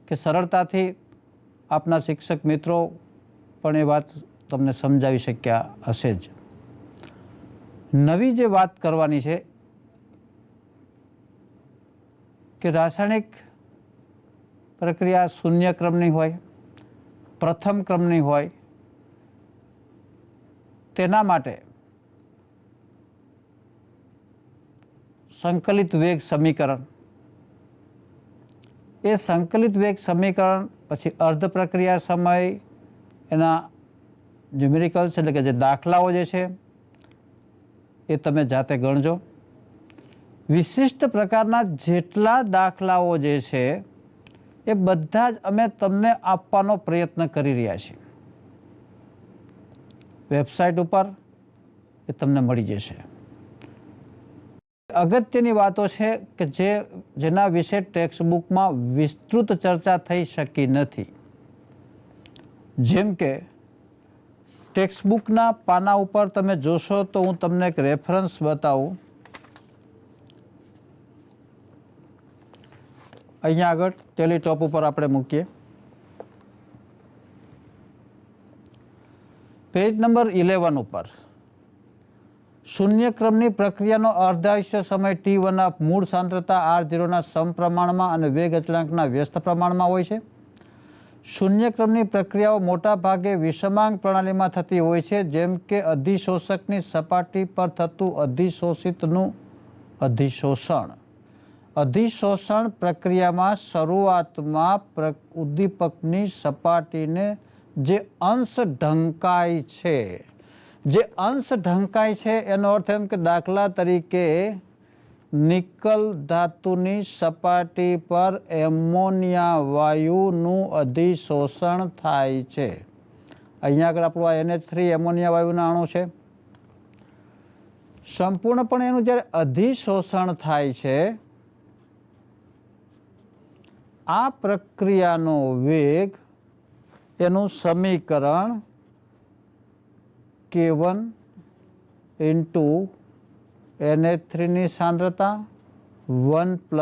કે સરળતાથી આપના શિક્ષક મિત્રો પણ એ વાત તમને સમજાવી શક્યા હશે જ. નવી જે વાત કરવાની છે કે રાસાયણિક પ્રક્રિયા શૂન્ય ક્રમની હોય, પ્રથમ ક્રમની હોય, તેના માટે સંકલિત વેગ સમીકરણ, એ સંકલિત વેગ સમીકરણ પછી અર્ધ પ્રક્રિયા સમય, એના ન્યુમેરિકલ્સ એટલે કે જે દાખલાઓ જે છે એ તમે જાતે ગણજો. વિશિષ્ટ પ્રકારના જેટલા દાખલાઓ જે છે એ બધા જ અમે તમને આપવાનો પ્રયત્ન કરી રહ્યા છીએ. વેબસાઇટ ઉપર એ તમને મળી જશે. અગત્યની વાતો છે કે જેના વિશે ટેક્સ્ટ બુકમાં વિસ્તૃત ચર્ચા થઈ શકી નથી. જેમ કે ટેક્સ્ટ બુકના પાના ઉપર તમે જોશો તો હું તમને એક રેફરન્સ બતાવું. અહીંયા આગળ ટેલીટોપ ઉપર આપણે મૂકીએ. પેજ નંબર 11 ઉપર શૂન્ય ક્રમની પ્રક્રિયાનો અર્ધાયુષ્ય સમય T1 મૂળ સાંદ્રતા R0ના સમપ્રમાણમાં અને વેગ અચળાંકના વ્યસ્ત પ્રમાણમાં હોય છે. શૂન્ય ક્રમની પ્રક્રિયાઓ મોટા ભાગે વિષમાંક પ્રણાલીમાં થતી હોય છે, જેમ કે અધિશોષકની સપાટી પર થતું અધિશોષિતનું અધિશોષણ. અધિશોષણ પ્રક્રિયામાં શરૂઆતમાં ઉદ્દીપકની સપાટીને જે અંશ ઢંકાય છે, એનો અર્થ એમ કે દાખલા તરીકે નિકલ ધાતુની સપાટી પર એમોનિયા વાયુનું અધિશોષણ થાય છે. અહીંયા આગળ આપણું આ NH3 એમોનિયા વાયુના અણુ છે. સંપૂર્ણપણે એનું જ્યારે અધિશોષણ થાય છે, આ પ્રક્રિયાનો વેગ, એનું સમીકરણ K1 × NH3ની સાંદ્રતા 1 +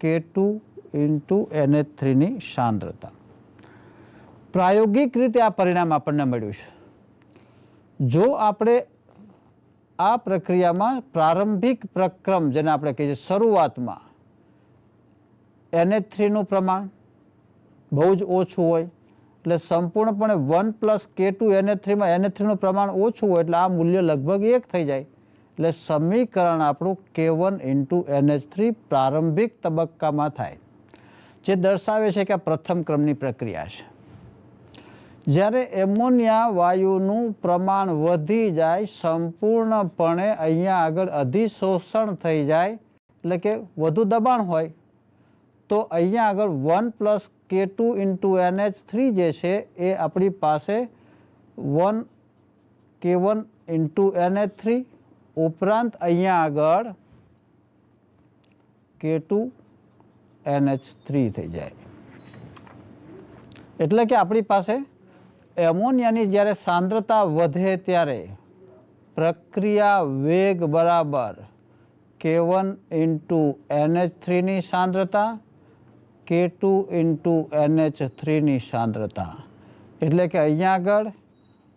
K2 × NH3ની સાંદ્રતા. પ્રાયોગિક રીતે આ પરિણામ આપણને મળ્યું છે. જો આપણે આ પ્રક્રિયામાં પ્રારંભિક પ્રક્રમ જેને આપણે કહીએ છીએ શરૂઆતમાં NH3નું પ્રમાણ બહુ જ ઓછું હોય, એટલે સંપૂર્ણપણે 1+K2 NH3માં NH3નું પ્રમાણ ઓછું હોય એટલે આ મૂલ્ય લગભગ 1 થઈ જાય. એટલે સમીકરણ આપણું K1 × NH3 પ્રારંભિક તબક્કામાં થાય, જે દર્શાવે છે કે આ પ્રથમ ક્રમની પ્રક્રિયા છે. જ્યારે એમોનિયા વાયુનું પ્રમાણ વધી જાય, સંપૂર્ણપણે અહીંયા આગળ અધિશોષણ થઈ જાય, એટલે કે વધુ દબાણ હોય, તો અહીંયા આગળ 1+K2 × NH3 જે છે એ આપણી પાસે K1 × NH3 ઉપરાંત અહીંયા આગળ K2 NH3 થઈ જાય. એટલે કે આપણી પાસે એમોનિયાની જ્યારે સાંદ્રતા વધે ત્યારે પ્રક્રિયા વેગ બરાબર K1 × NH3ની સાંદ્રતા K2 × NH3ની સાંદ્રતા. એટલે કે અહીંયા આગળ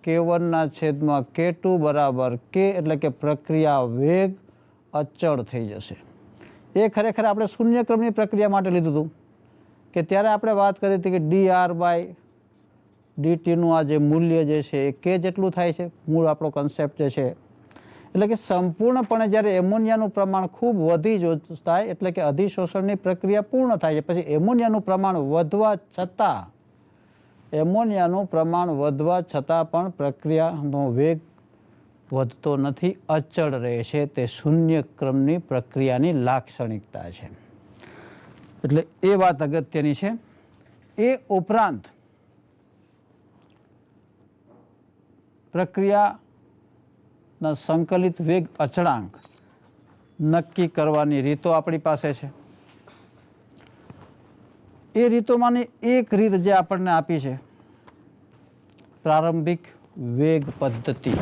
K1/K2 બરાબર K, એટલે કે પ્રક્રિયા વેગ અચળ થઈ જશે. એ ખરેખર આપણે શૂન્ય ક્રમની પ્રક્રિયા માટે લીધું હતું કે ત્યારે આપણે વાત કરી હતી કે dR/dTનું આ જે મૂલ્ય જે છે એ K જેટલું થાય છે, મૂળ આપણો કન્સેપ્ટ જે છે. એટલે કે સંપૂર્ણપણે જ્યારે એમોનિયાનું પ્રમાણ ખૂબ વધી જાય એટલે કે અધિશોષણની પ્રક્રિયા પૂર્ણ થાય છે, પછી એમોનિયાનું પ્રમાણ વધવા છતાં પણ પ્રક્રિયાનો વેગ વધતો નથી, અચળ રહે છે. તે શૂન્ય ક્રમની પ્રક્રિયાની લાક્ષણિકતા છે. એટલે એ વાત અગત્યની છે. એ ઉપરાંત પ્રક્રિયાના સંકલિત વેગ અચળાંક નક્કી કરવાની રીતો આપણી પાસે છે. એ રીતોમાંની એક રીત જે આપણને આપી છે પ્રારંભિક વેગ પદ્ધતિ.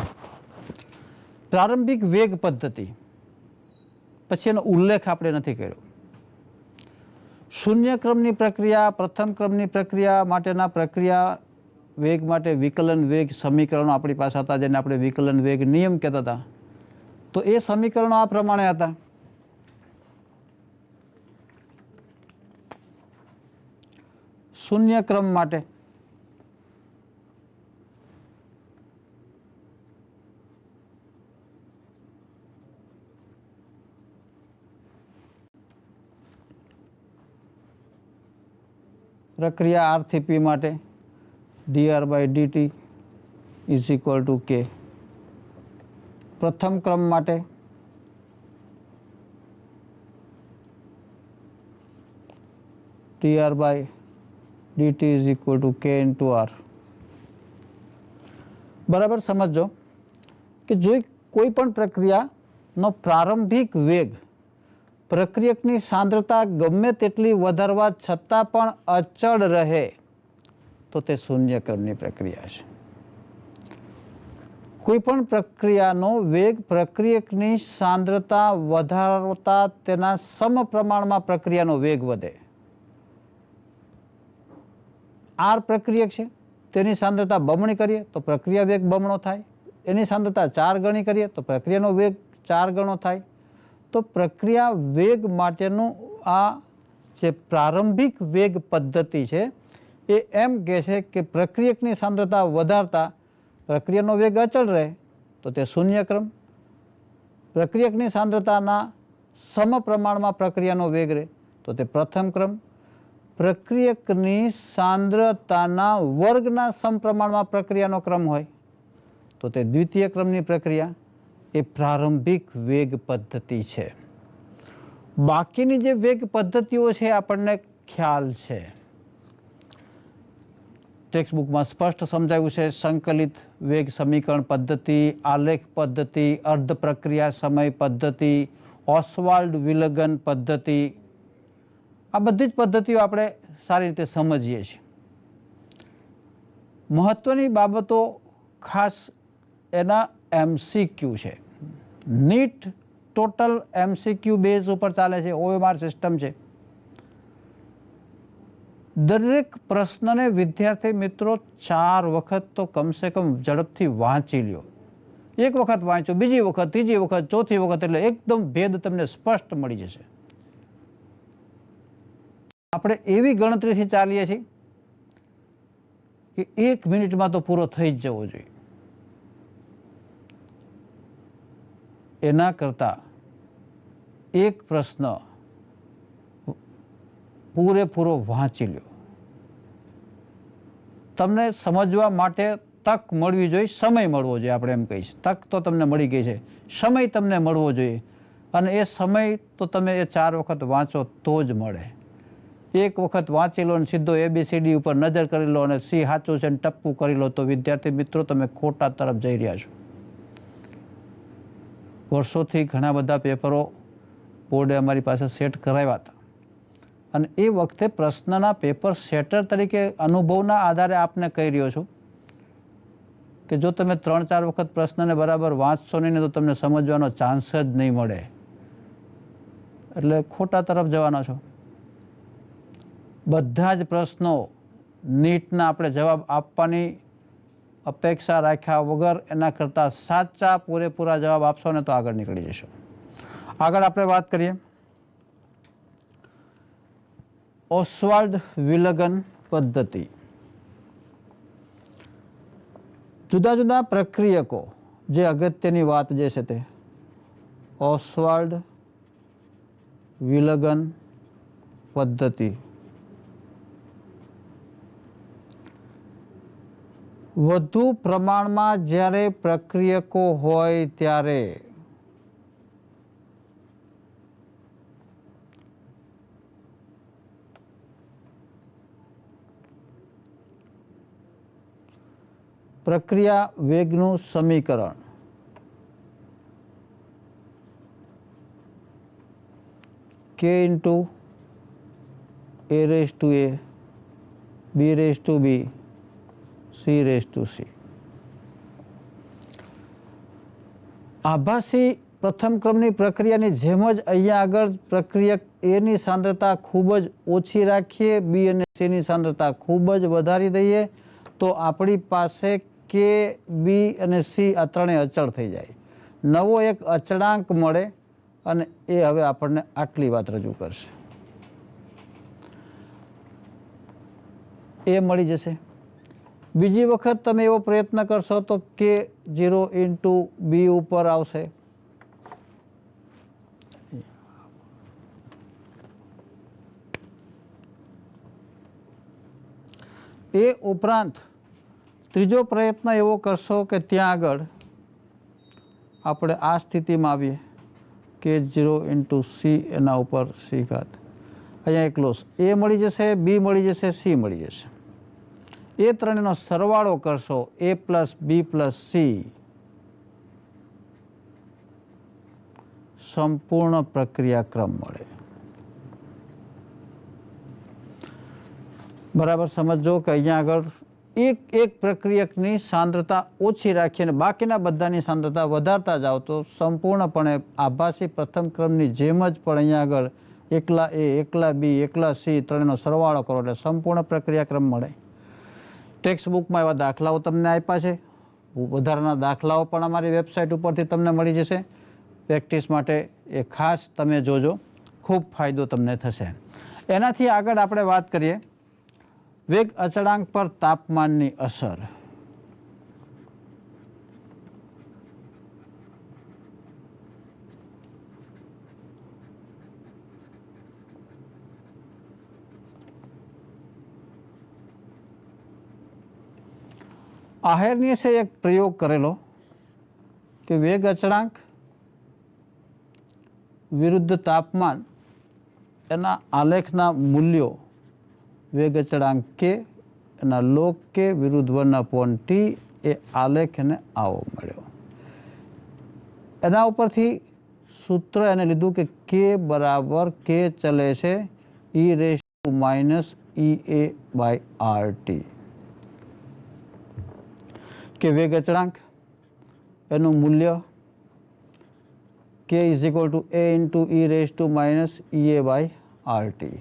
પ્રારંભિક વેગ પદ્ધતિ પછી એનો ઉલ્લેખ આપણે નથી કર્યો. શૂન્ય ક્રમની પ્રક્રિયા, પ્રથમ ક્રમની પ્રક્રિયા માટેના પ્રક્રિયા વેગ માટે વિકલન વેગ સમીકરણો આપણી પાસે હતા, જેને આપણે વિકલન વેગ નિયમ કહેતા હતા. તો એ સમીકરણો આ પ્રમાણે હતા. શૂન્ય ક્રમ માટે પ્રક્રિયા R થી P માટે dR/dt = K. પ્રથમ ક્રમ માટે dR/dt = K × R. બરાબર સમજો કે જો કોઈ પણ પ્રક્રિયાનો પ્રારંભિક વેગ પ્રક્રિયકની સાંદ્રતા ગમે તેટલી વધારવા છતાં પણ અચળ રહે તો તે શૂન્ય ક્રમની પ્રક્રિયા છે. કોઈ પણ પ્રક્રિયાનો વેગ પ્રક્રિયકની સાંદ્રતા વધારતા તેના સમપ્રમાણમાં પ્રક્રિયાનો વેગ વધે. R પ્રક્રિયક છે, તેની સાંદ્રતા બમણી કરીએ તો પ્રક્રિયા વેગ બમણો થાય, એની સાંદ્રતા 4 ગણી કરીએ તો પ્રક્રિયાનો વેગ 4 ગણો થાય. તો પ્રક્રિયા વેગ માટેનું આ જે પ્રારંભિક વેગ પદ્ધતિ છે એ એમ કહે છે કે પ્રક્રિયકની સાંદ્રતા વધારતા પ્રક્રિયાનો વેગ અચળ રહે તો તે શૂન્ય ક્રમ, પ્રક્રિયકની સાંદ્રતાના સમપ્રમાણમાં પ્રક્રિયાનો વેગ રહે તો તે પ્રથમ ક્રમ, પ્રક્રિયકની સાંદ્રતાના વર્ગના સમપ્રમાણમાં પ્રક્રિયાનો ક્રમ હોય તો તે દ્વિતીય ક્રમની પ્રક્રિયા. એ પ્રારંભિક વેગ પદ્ધતિ છે. બાકીની જે વેગ પદ્ધતિઓ છે આપણને ખ્યાલ છે, ટેક્સ્ટ બુકમાં સ્પષ્ટ સમજાવ્યું છે. સંકલિત વેગ સમીકરણ પદ્ધતિ, આલેખ પદ્ધતિ, અર્ધ પ્રક્રિયા સમય પદ્ધતિ, ઓસ્વાલ્ડ વિલગન પદ્ધતિ, આ બધી જ પદ્ધતિઓ આપણે સારી રીતે સમજીએ છીએ. મહત્વની બાબતો ખાસ એના MCQ છે. નીટ ટોટલ MCQ બેઝ ઉપર ચાલે છે, OMR સિસ્ટમ છે. દરેક પ્રશ્નને વિદ્યાર્થી મિત્રો 4 વખત તો કમસે કમ ઝડપથી વાંચી લ્યો. એક વખત વાંચો, બીજી વખત, ત્રીજી વખત, ચોથી વખત, એટલે એકદમ ભેદ તમને સ્પષ્ટ મળી જશે. આપણે એવી ગણતરીથી ચાલીએ છીએ કે 1 મિનિટમાં તો પૂરો થઈ જ જવો જોઈએ. એના કરતાં એક પ્રશ્ન પૂરેપૂરો વાંચી લ્યો. તમને સમજવા માટે તક મળવી જોઈએ, સમય મળવો જોઈએ. આપણે એમ કહીએ છીએ તક તો તમને મળી ગઈ છે, સમય તમને મળવો જોઈએ. અને એ સમય તો તમે એ 4 વખત વાંચો તો જ મળે. એક વખત વાંચી લો અને સીધો ABCD ઉપર નજર કરી લો અને સી સાચું છે ને ટપ્પું કરી લો તો વિદ્યાર્થી મિત્રો તમે ખોટા તરફ જઈ રહ્યા છો. વર્ષોથી ઘણા બધા પેપરો બોર્ડે અમારી પાસે સેટ કરાવ્યા હતા અને એ વખતે પ્રશ્નના પેપર સેટર તરીકે અનુભવના આધારે આપને કહી રહ્યો છું કે જો તમે 3-4 વખત પ્રશ્નને બરાબર વાંચશો નહીં ને તો તમને સમજવાનો ચાન્સ જ નહીં મળે. એટલે ખોટા તરફ જવાના છો. બધા જ પ્રશ્નો નીટના આપણે જવાબ આપવાની અપેક્ષા રાખ્યા વગર એના કરતાં સાચા પૂરેપૂરા જવાબ આપશો ને તો આગળ નીકળી જશો. આગળ આપણે વાત કરીએ ઓસ્વાલ્ડ વિલગન પદ્ધતિ. જુદા જુદા પ્રક્રિયકો, જે અગત્યની વાત જે છે તે ઓસ્વાલ્ડ વિલગન પદ્ધતિ. વધુ પ્રમાણમાં જ્યારે પ્રક્રિયકો હોય ત્યારે પ્રક્રિયા વેગનું સમીકરણ k × a⁴ b⁴ c⁴ આભાસી પ્રથમ ક્રમની પ્રક્રિયાની જેમ જ અહીંયા આગળ પ્રક્રિયક એની સાંદ્રતા ખૂબ જ ઓછી રાખીએ, બી અને સીની સાંદ્રતા ખૂબ જ વધારી દઈએ તો આપણી પાસે કે, બી અને સી આ ત્રણેય અચળ થઈ જાય. નવો એક અચળાંક મળે અને એ હવે આપણને આટલી વાત રજૂ કરશે. એ મળી જશે. બીજી વખત તમે એવો પ્રયત્ન કરશો તો K0 × B ઉપર આવશે. એ ઉપરાંત ત્રીજો પ્રયત્ન એવો કરશો કે ત્યાં આગળ આપણે આ સ્થિતિમાં આવીએ K0 × C, એના ઉપર C ઘાત. અહીંયા એક લોસ એ મળી જશે, બી મળી જશે, સી મળી જશે. એ ત્રણેયનો સરવાળો કરશો a + b + c, સંપૂર્ણ પ્રક્રિયાક્રમ મળે. બરાબર સમજો કે અહીંયા આગળ એક પ્રક્રિયકની સાંદ્રતા ઓછી રાખીને બાકીના બધાની સાંદ્રતા વધારતા જાઓ તો સંપૂર્ણપણે આભાસી પ્રથમ ક્રમની જેમ જ પણ અહીંયા આગળ એકલા A, એકલા B, એકલા C ત્રણેયનો સરવાળો કરો એટલે સંપૂર્ણ પ્રક્રિયાક્રમ મળે. ટેક્સ્ટ બુકમાં એવા દાખલાઓ તમને આપ્યા છે. વધારાના દાખલાઓ પણ અમારી વેબસાઇટ ઉપરથી તમને મળી જશે. પ્રેક્ટિસ માટે એ ખાસ તમે જોજો, ખૂબ ફાયદો તમને થશે. એનાથી આગળ આપણે વાત કરીએ વેગ અચળાંક પર તાપમાનની અસર. આહેર્નિયસે એક પ્રયોગ કરેલો કે વેગ અચળાંક વિરુદ્ધ તાપમાન એના આલેખના મૂલ્યો વેગ અચળાંક કે એના લોગ કે વિરુદ્ધ 1/T એ આલેખ એને આવો મળ્યો. એના ઉપરથી સૂત્ર એને લીધું કે કે બરાબર કે ચલે છે e⁻ કે વેગ અચળાંક એનું મૂલ્ય k = a × e⁻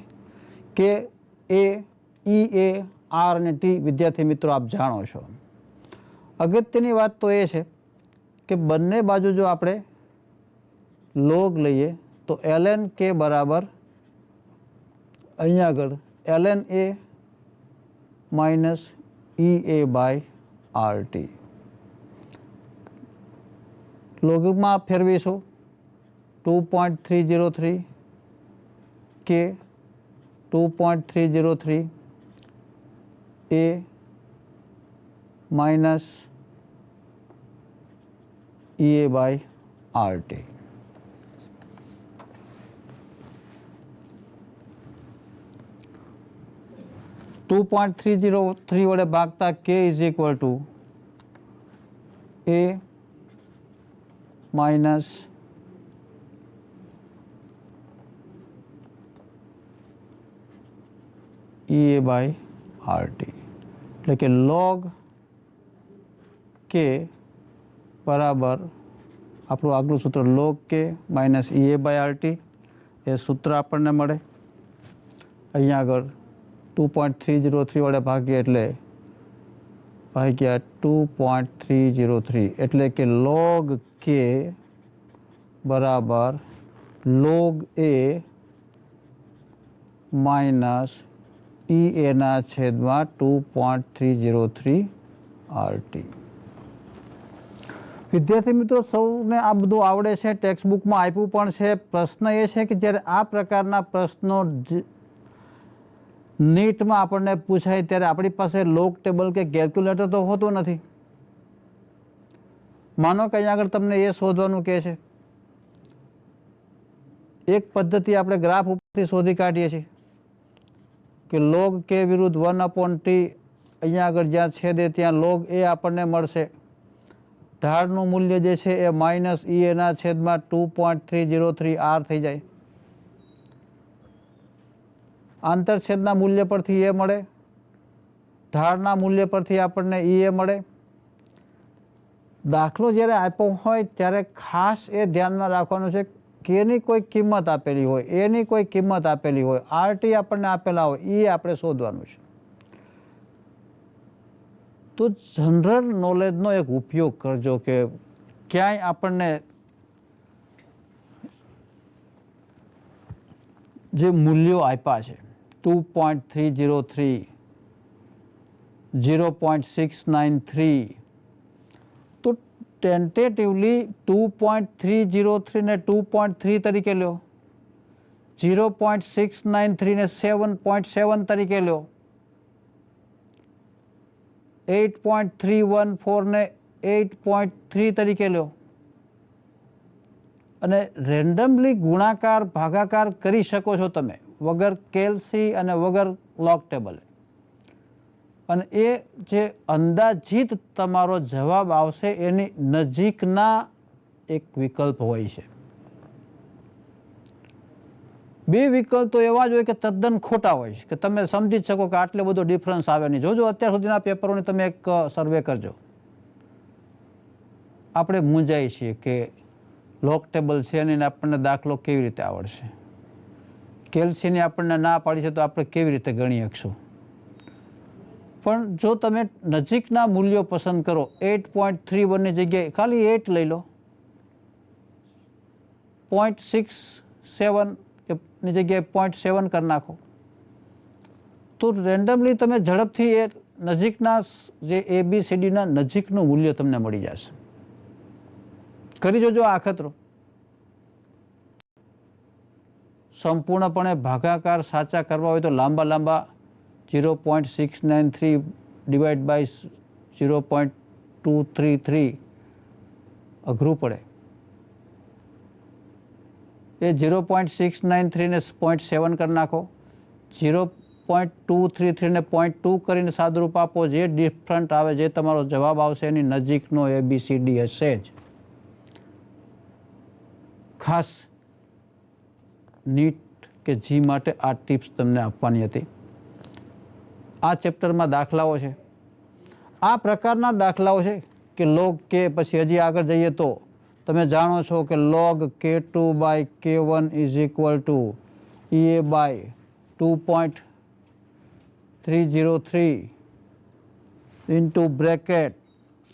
કે એ ઈ એ આર અને ટી વિદ્યાર્થી મિત્રો આપ જાણો છો. અગત્યની વાત તો એ છે કે બંને બાજુ જો આપણે લોગ લઈએ તો ln k બરાબર અહીંયા આગળ ln a minus E A by R T. લોગમાં ફેરવીશું 2.303 કે 2.303 a minus E A by R T. Two 2.303 વડે ભાગતા k is equal to a minus E A by R T. એટલે કે લોગ કે બરાબર આપણું આગલું સૂત્ર log K minus E A by R T એ સૂત્ર આપણને મળે. અહીંયા આગળ 2.303 વડે ભાગીએ એટલે ભાગ્યા 2.303 એટલે કે લોગ કે બરાબર લોગ એ માઇનસ ઈ એના છેદમાં 2.303 આર ટી. વિદ્યાર્થી મિત્રો સૌને આ બધું આવડે છે, ટેક્સ્ટ બુકમાં આપ્યું પણ છે. પ્રશ્ન એ છે કે જ્યારે આ પ્રકારના પ્રશ્નો નીટમાં આપણને પૂછાય ત્યારે આપણી પાસે લોગ ટેબલ કે કેલ્ક્યુલેટર તો હોતું નથી. માનો કે અહીંયા આગળ તમને એ શોધવાનું કહે છે. એક પદ્ધતિ આપણે ગ્રાફ ઉપરથી શોધી કાઢીએ છીએ કે લોગ કે વિરુદ્ધ 1/t અહીંયા આગળ જ્યાં છેદે ત્યાં લોગ એ આપણને મળશે. ઢાળનું મૂલ્ય જે છે એ માઇનસ ઈ એના છેદમાં 2.303 આર થઈ જાય. આંતરછેદના મૂલ્ય પરથી એ મળે, ઢાળના મૂલ્ય પરથી આપણને ઈ એ મળે. દાખલો જ્યારે આપ્યો હોય ત્યારે ખાસ એ ધ્યાનમાં રાખવાનું છે કે એની કોઈ કિંમત આપેલી હોય, એની કોઈ કિંમત આપેલી હોય, આર ટી આપણને આપેલા હોય, એ આપણે શોધવાનું છે. તો જનરલ નોલેજનો એક ઉપયોગ કરજો કે ક્યાંય આપણને જે મૂલ્યો આપ્યા છે 2.303, 0.693 તો ટેન્ટેટિવલી 2.303 ને 2.3 તરીકે લો, 0.693 ને 7.7 તરીકે લો, 8.314 ને 8.3 તરીકે લો અને રેન્ડમલી ગુણાકાર ભાગાકાર કરી શકો છો તમે વગર કેલ્સી અને વગર લોગ ટેબલ. અને એ જે અંદાજિત તમારો જવાબ આવશે એની નજીકના એક વિકલ્પ હોય છે. બે વિકલ્પ તો એવા જ હોય કે તદ્દન ખોટા હોય છે કે તમે સમજી જ શકો કે આટલો બધો ડિફરન્સ આવે નહીં. જોજો અત્યાર સુધીના પેપરોની તમે એક સર્વે કરજો. આપણે મૂંઝાઈ છીએ કે લોગ ટેબલ છે નહીં ને આપણને દાખલો કેવી રીતે આવડશે, કેલ્સીની આપણને ના પાડી છે તો આપણે કેવી રીતે ગણી શકશું. પણ જો તમે નજીકના મૂલ્યો પસંદ કરો, 8.31 ની જગ્યાએ ખાલી 8 લઈ લો, 0.67 ની જગ્યાએ 0.7 કરી નાખો તો રેન્ડમલી તમે ઝડપથી એ નજીકના જે ABCDના નજીકનું મૂલ્ય તમને મળી જશે. કરી જોજો આ અખતરો. સંપૂર્ણપણે ભાગાકાર સાચા કરવા હોય તો લાંબા લાંબા 0.693 ડિવાઈડ બાય 0.233 અઘરું પડે. એ 0.693 ને 0.7 કરી નાખો, 0.233 ને 0.2 કરીને સાદુરૂપ આપો. જે ડિફરન્ટ આવે, જે તમારો જવાબ આવશે એની નજીકનો ABCD હશે જ. ખાસ નીટ કે જી માટે આ ટિપ્સ તમને આપવાની હતી. આ ચેપ્ટરમાં દાખલાઓ છે, આ પ્રકારના દાખલાઓ છે કે લોગ કે પછી હજી આગળ જઈએ તો તમે જાણો છો કે log k2 by k1 is equal to E A by 2.303 303 into bracket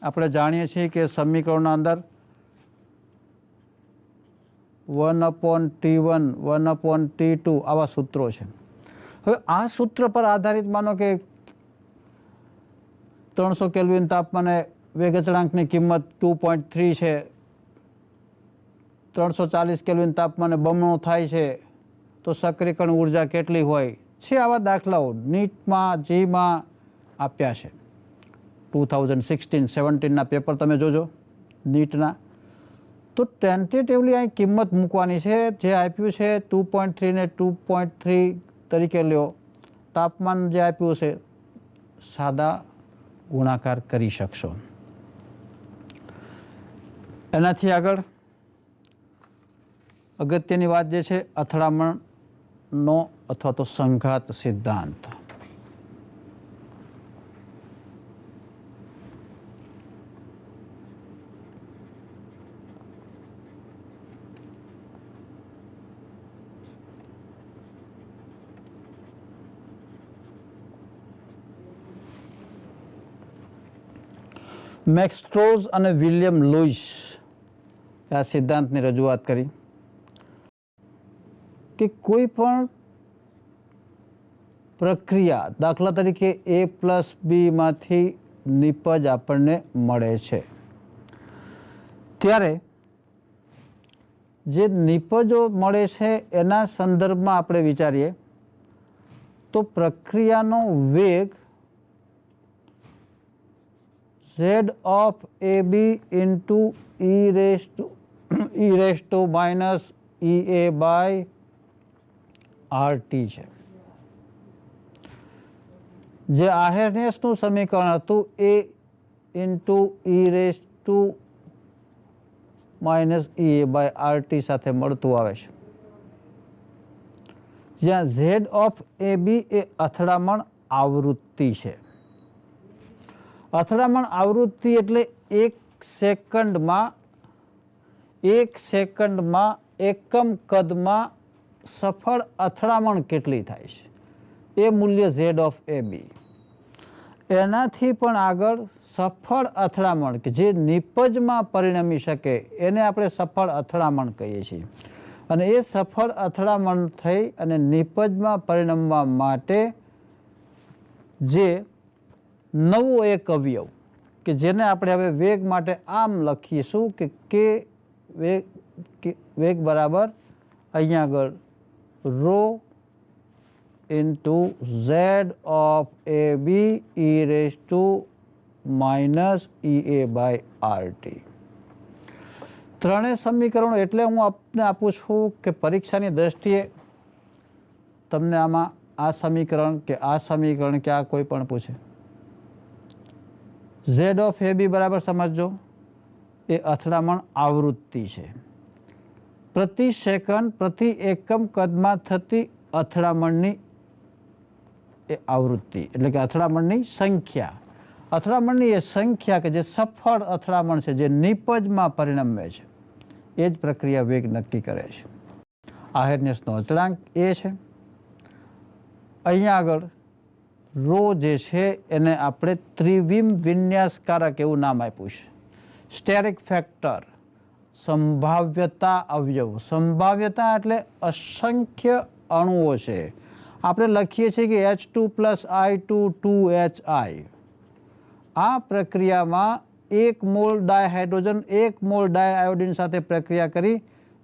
આપણે જાણીએ છીએ કે સમીકરણના અંદર 1/T1 1/T2 આવા સૂત્રો છે. હવે આ સૂત્ર પર આધારિત માનો કે 300 કેલ્વિન તાપમાને વેગ અચળાંકની કિંમત 2.3 છે, 340 કેલ્વિન તાપમાને બમણું થાય છે તો સક્રિયકરણ ઉર્જા કેટલી હોય છે. આવા દાખલાઓ નીટમાં જીમાં આપ્યા છે. 2016-17ના પેપર તમે જોજો નીટના. તો ટેન્ટેટિવલી અહીં કિંમત મૂકવાની છે. જે આપ્યું છે 2.3 ને 2.3 તરીકે લ્યો. તાપમાન જે આપ્યું છે સાદા ગુણાકાર કરી શકશો. એનાથી આગળ અગત્યની વાત જે છે અથડામણનો અથવા તો સંઘાત સિદ્ધાંત. મેક્સ સ્ટ્રોઝ અને વિલિયમ લુઈસ આ સિદ્ધાંતની રજૂઆત કરી કે કોઈ પણ પ્રક્રિયા દાખલા તરીકે A+B માંથી નિપજ આપણને મળે છે ત્યારે જે નિપજો મળે છે એના સંદર્ભમાં આપણે વિચારીએ તો પ્રક્રિયાનો વેગ Z of AB into e raised to minus EA by RT છે. જે આર્હેનિયસનું સમીકરણ હતું A into e raised to minus EA by RT સાથે મળતું આવે છે. જ્યાં Z of AB એ અથડામણ આવૃત્તિ છે. અથડામણ આવૃત્તિ એટલે એક સેકન્ડમાં એકમ કદમાં સફળ અથડામણ કેટલી થાય છે એ મૂલ્ય Z of AB. એનાથી પણ આગળ સફળ અથડામણ કે જે નિપજમાં પરિણમી શકે એને આપણે સફળ અથડામણ કહીએ છીએ. અને એ સફળ અથડામણ થઈ અને નિપજમાં પરિણમવા માટે જે નવો એક અવયવ કે જેને આપણે હવે વેગ માટે આમ લખીશું કે વેગ બરાબર અહીંયા આગળ rho into Z of AB e raised to minus EA by RT. ત્રણેય સમીકરણો એટલે હું આપને આપું છું કે પરીક્ષાની દ્રષ્ટિએ તમને આમાં આ સમીકરણ કે આ સમીકરણ કે આ કોઈ પણ પૂછે Z of AB બરાબર સમજો એ અથડામણ આવૃત્તિ છે. પ્રતિ સેકન્ડ પ્રતિ એકમ કદમાં થતી અથડામણની એ આવૃત્તિ એટલે કે અથડામણની સંખ્યા. અથડામણની એ સંખ્યા કે જે સફળ અથડામણ છે જે નિપજમાં પરિણમે છે એ જ પ્રક્રિયા વેગ નક્કી કરે છે. આર્હેનિયસનો અચળાંક એ છે. અહીંયા આગળ રો જે છે એને આપણે ત્રિવિમ વિન્યાસકારક એવું નામ આપ્યું છે. સ્ટેરિક ફેક્ટર સંભાવ્યતા અવયવ. સંભાવ્યતા એટલે અસંખ્ય અણુઓ છે. આપણે લખીએ છીએ કે H2 + I2 2HI. આ પ્રક્રિયામાં 1 મોલ ડાયહાઇડ્રોજન 1 મોલ ડાયઆયોડિન સાથે પ્રક્રિયા કરી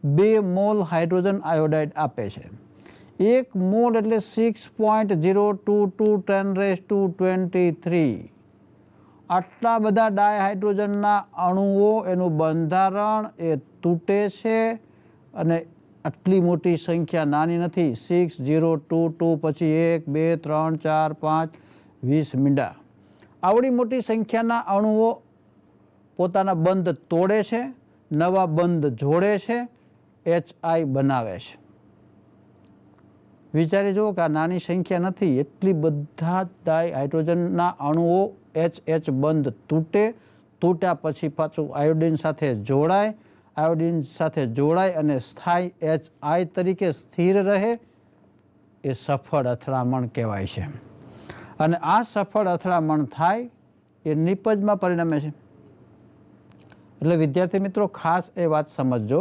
2 મોલ હાઇડ્રોજન આયોડાઇડ આપે છે. 1 મોલ એટલે 6.022 10⁻23. આટલા બધા ડાયહાઇડ્રોજનના અણુઓ એનું બંધારણ એ તૂટે છે અને આટલી મોટી સંખ્યા નાની નથી. 6022 પછી 1 2 3 4 5 20 મીંડા. આવડી મોટી સંખ્યાના અણુઓ પોતાના બંધ તોડે છે, નવા બંધ જોડે છે, HI બનાવે છે. વિચારી જુઓ કે આ નાની સંખ્યા નથી. એટલી બધા ડાયહાઇડ્રોજનના અણુઓ HH બંધ તૂટ્યા પછી પાછું આયોડિન સાથે જોડાય, અને સ્થાયી HI તરીકે સ્થિર રહે એ સફળ અથડામણ કહેવાય છે. અને આ સફળ અથડામણ થાય એ નિપજમાં પરિણમે છે. એટલે વિદ્યાર્થી મિત્રો ખાસ એ વાત સમજજો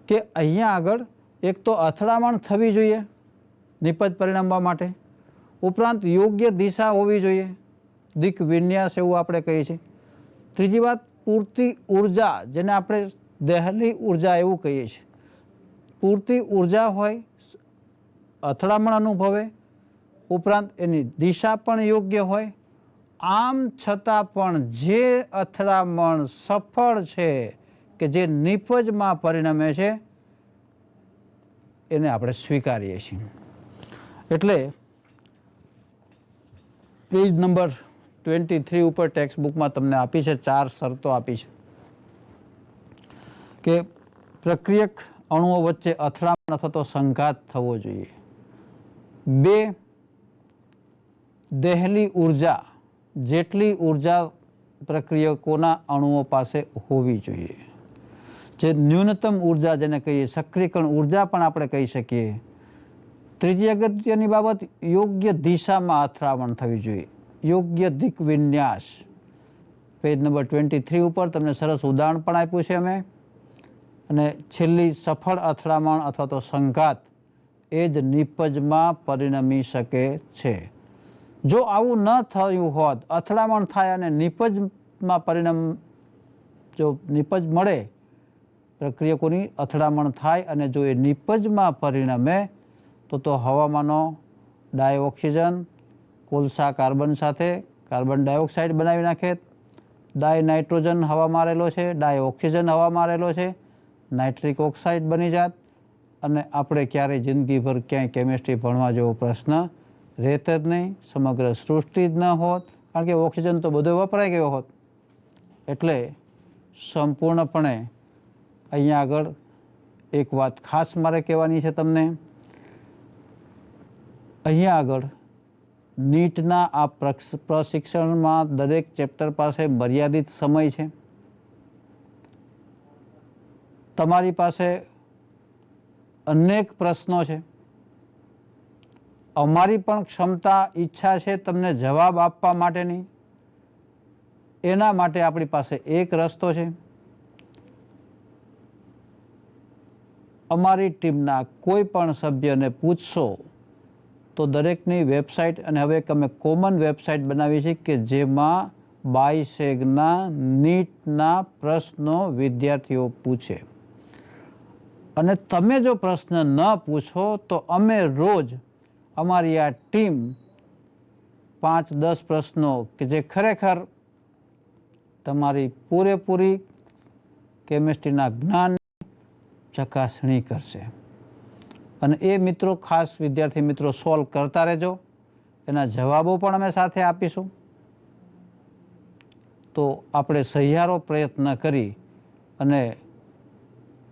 કે અહીંયા આગળ એક તો અથડામણ થવી જોઈએ નિપજ પરિણમવા માટે, ઉપરાંત યોગ્ય દિશા હોવી જોઈએ, દિક વિન્યાસ એવું આપણે કહીએ છીએ. ત્રીજી વાત પૂરતી ઉર્જા, જેને આપણે દેહલી ઉર્જા એવું કહીએ છીએ, પૂરતી ઉર્જા હોય, અથડામણ અનુભવે, ઉપરાંત એની દિશા પણ યોગ્ય હોય. આમ છતાં પણ જે અથડામણ સફળ છે કે જે નિપજમાં પરિણમે છે એને આપણે સ્વીકારીએ છીએ. એટલે પેજ નંબર 23 ઉપર ટેક્સ્ટ બુકમાં તમને આપી છે 4 શરતો આપી છે કે પ્રક્રિયક અણુઓ વચ્ચે અથડામણ અથવા તો સંઘાત થવો જોઈએ. 2, દેહલી ઉર્જા, જેટલી ઉર્જા પ્રક્રિયકોના અણુઓ પાસે હોવી જોઈએ. જે ન્યૂનતમ ઉર્જા જેને કહીએ સક્રિયકરણ ઉર્જા પણ આપણે કહી શકીએ. ત્રીજી અગત્યની બાબત યોગ્ય દિશામાં અથડામણ થવી જોઈએ, યોગ્ય દિક વિન્યાસ. પેજ નંબર 23 ઉપર તમને સરસ ઉદાહરણ પણ આપ્યું છે અમે. અને છેલ્લી સફળ અથડામણ અથવા તો સંઘાત એ જ નિપજમાં પરિણમી શકે છે. જો આવું ન થયું હોત, અથડામણ થાય અને નિપજમાં જો નિપજ મળે, પ્રક્રિયકોની અથડામણ થાય અને જો એ નિપજમાં પરિણમે તો હવામાંનો ડાયઓક્સિજન કોલસા કાર્બન સાથે કાર્બન ડાયોક્સાઇડ બનાવી નાખે, ડાય નાઇટ્રોજન હવામાં રહેલો છે, ડાયઓક્સિજન હવામાં રહેલો છે, નાઇટ્રિક ઓક્સાઇડ બની જાત અને આપણે ક્યારેય જિંદગીભર ક્યાંય કેમિસ્ટ્રી ભણવા જેવો પ્રશ્ન રહેત જ નહીં. સમગ્ર સૃષ્ટિ જ ન હોત, કારણ કે ઓક્સિજન તો બધો વપરાઈ ગયો હોત. એટલે સંપૂર્ણપણે અહીંયા આગળ એક વાત ખાસ મારે કહેવાની છે તમને. અહીંયા આગળ નીટના આ પ્રશિક્ષણમાં દરેક ચેપ્ટર પાસે મર્યાદિત સમય છે. તમારી પાસે અનેક પ્રશ્નો છે. અમારી પણ ક્ષમતા, ઈચ્છા છે તમને જવાબ આપવા માટેની. એના માટે આપણી પાસે એક રસ્તો છે. અમારી ટીમના કોઈ પણ સભ્યને પૂછશો તો દરેકની વેબસાઇટ, અને હવે અમે કોમન વેબસાઇટ બનાવી છે કે જેમાં બાયસેગના નીટના પ્રશ્નો વિદ્યાર્થીઓ પૂછે. અને તમે જો પ્રશ્ન ન પૂછો તો અમે રોજ અમારી આ ટીમ 5-10 પ્રશ્નો કે જે ખરેખર તમારી પૂરેપૂરી કેમિસ્ટ્રીના જ્ઞાનની ચકાસણી કરશે. અને એ મિત્રો ખાસ વિદ્યાર્થી મિત્રો સોલ્વ કરતા રહેજો. એના જવાબો પણ અમે સાથે આપીશું. તો આપણે સહિયારો પ્રયત્ન કરી અને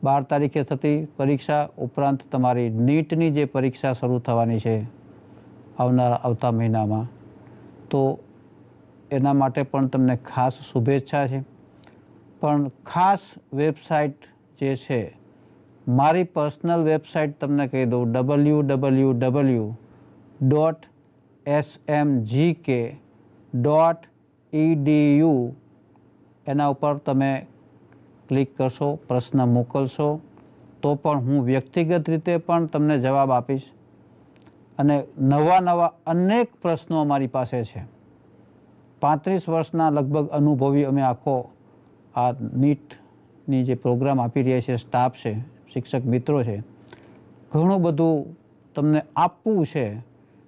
12 તારીખે થતી પરીક્ષા ઉપરાંત તમારી નીટની જે પરીક્ષા શરૂ થવાની છે આવતા મહિનામાં, તો એના માટે પણ તમને ખાસ શુભેચ્છા છે. પણ ખાસ વેબસાઇટ જે છે, મારી પર્સનલ વેબસાઇટ તમને કહી દઉં, www.smgk.edu. એના ઉપર તમે ક્લિક કરશો, પ્રશ્ન મોકલશો તો પણ હું વ્યક્તિગત રીતે પણ તમને જવાબ આપીશ. અને નવા અનેક પ્રશ્નો અમારી પાસે છે. 35 વર્ષના લગભગ અનુભવી અમે આખો આ નીટની જે પ્રોગ્રામ આપી રહ્યા છે, સ્ટાફ છે, શિક્ષક મિત્રો છે. ઘણું બધું તમને આપવું છે,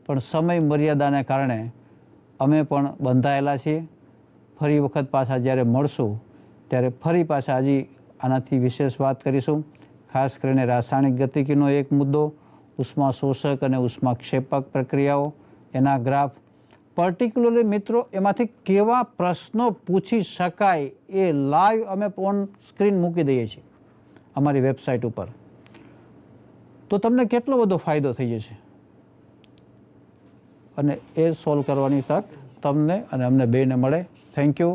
પણ સમય મર્યાદાને કારણે અમે પણ બંધાયેલા છીએ. ફરી વખત પાછા જ્યારે મળશું ત્યારે ફરી પાછા હજી આનાથી વિશેષ વાત કરીશું. ખાસ કરીને રાસાયણિક ગતિકીનો એક મુદ્દો, ઉષ્મા શોષક અને ઉષ્માક્ષેપક પ્રક્રિયાઓ, એના ગ્રાફ, પર્ટિક્યુલરલી મિત્રો એમાંથી કેવા પ્રશ્નો પૂછી શકાય એ લાઈવ અમે ઓન સ્ક્રીન મૂકી દઈએ છીએ અમારી વેબસાઇટ ઉપર. તો તમને કેટલો બધો ફાયદો થઈ જશે. અને એ સોલ્વ કરવાની તક તમને અને અમને બેને મળે. Thank you.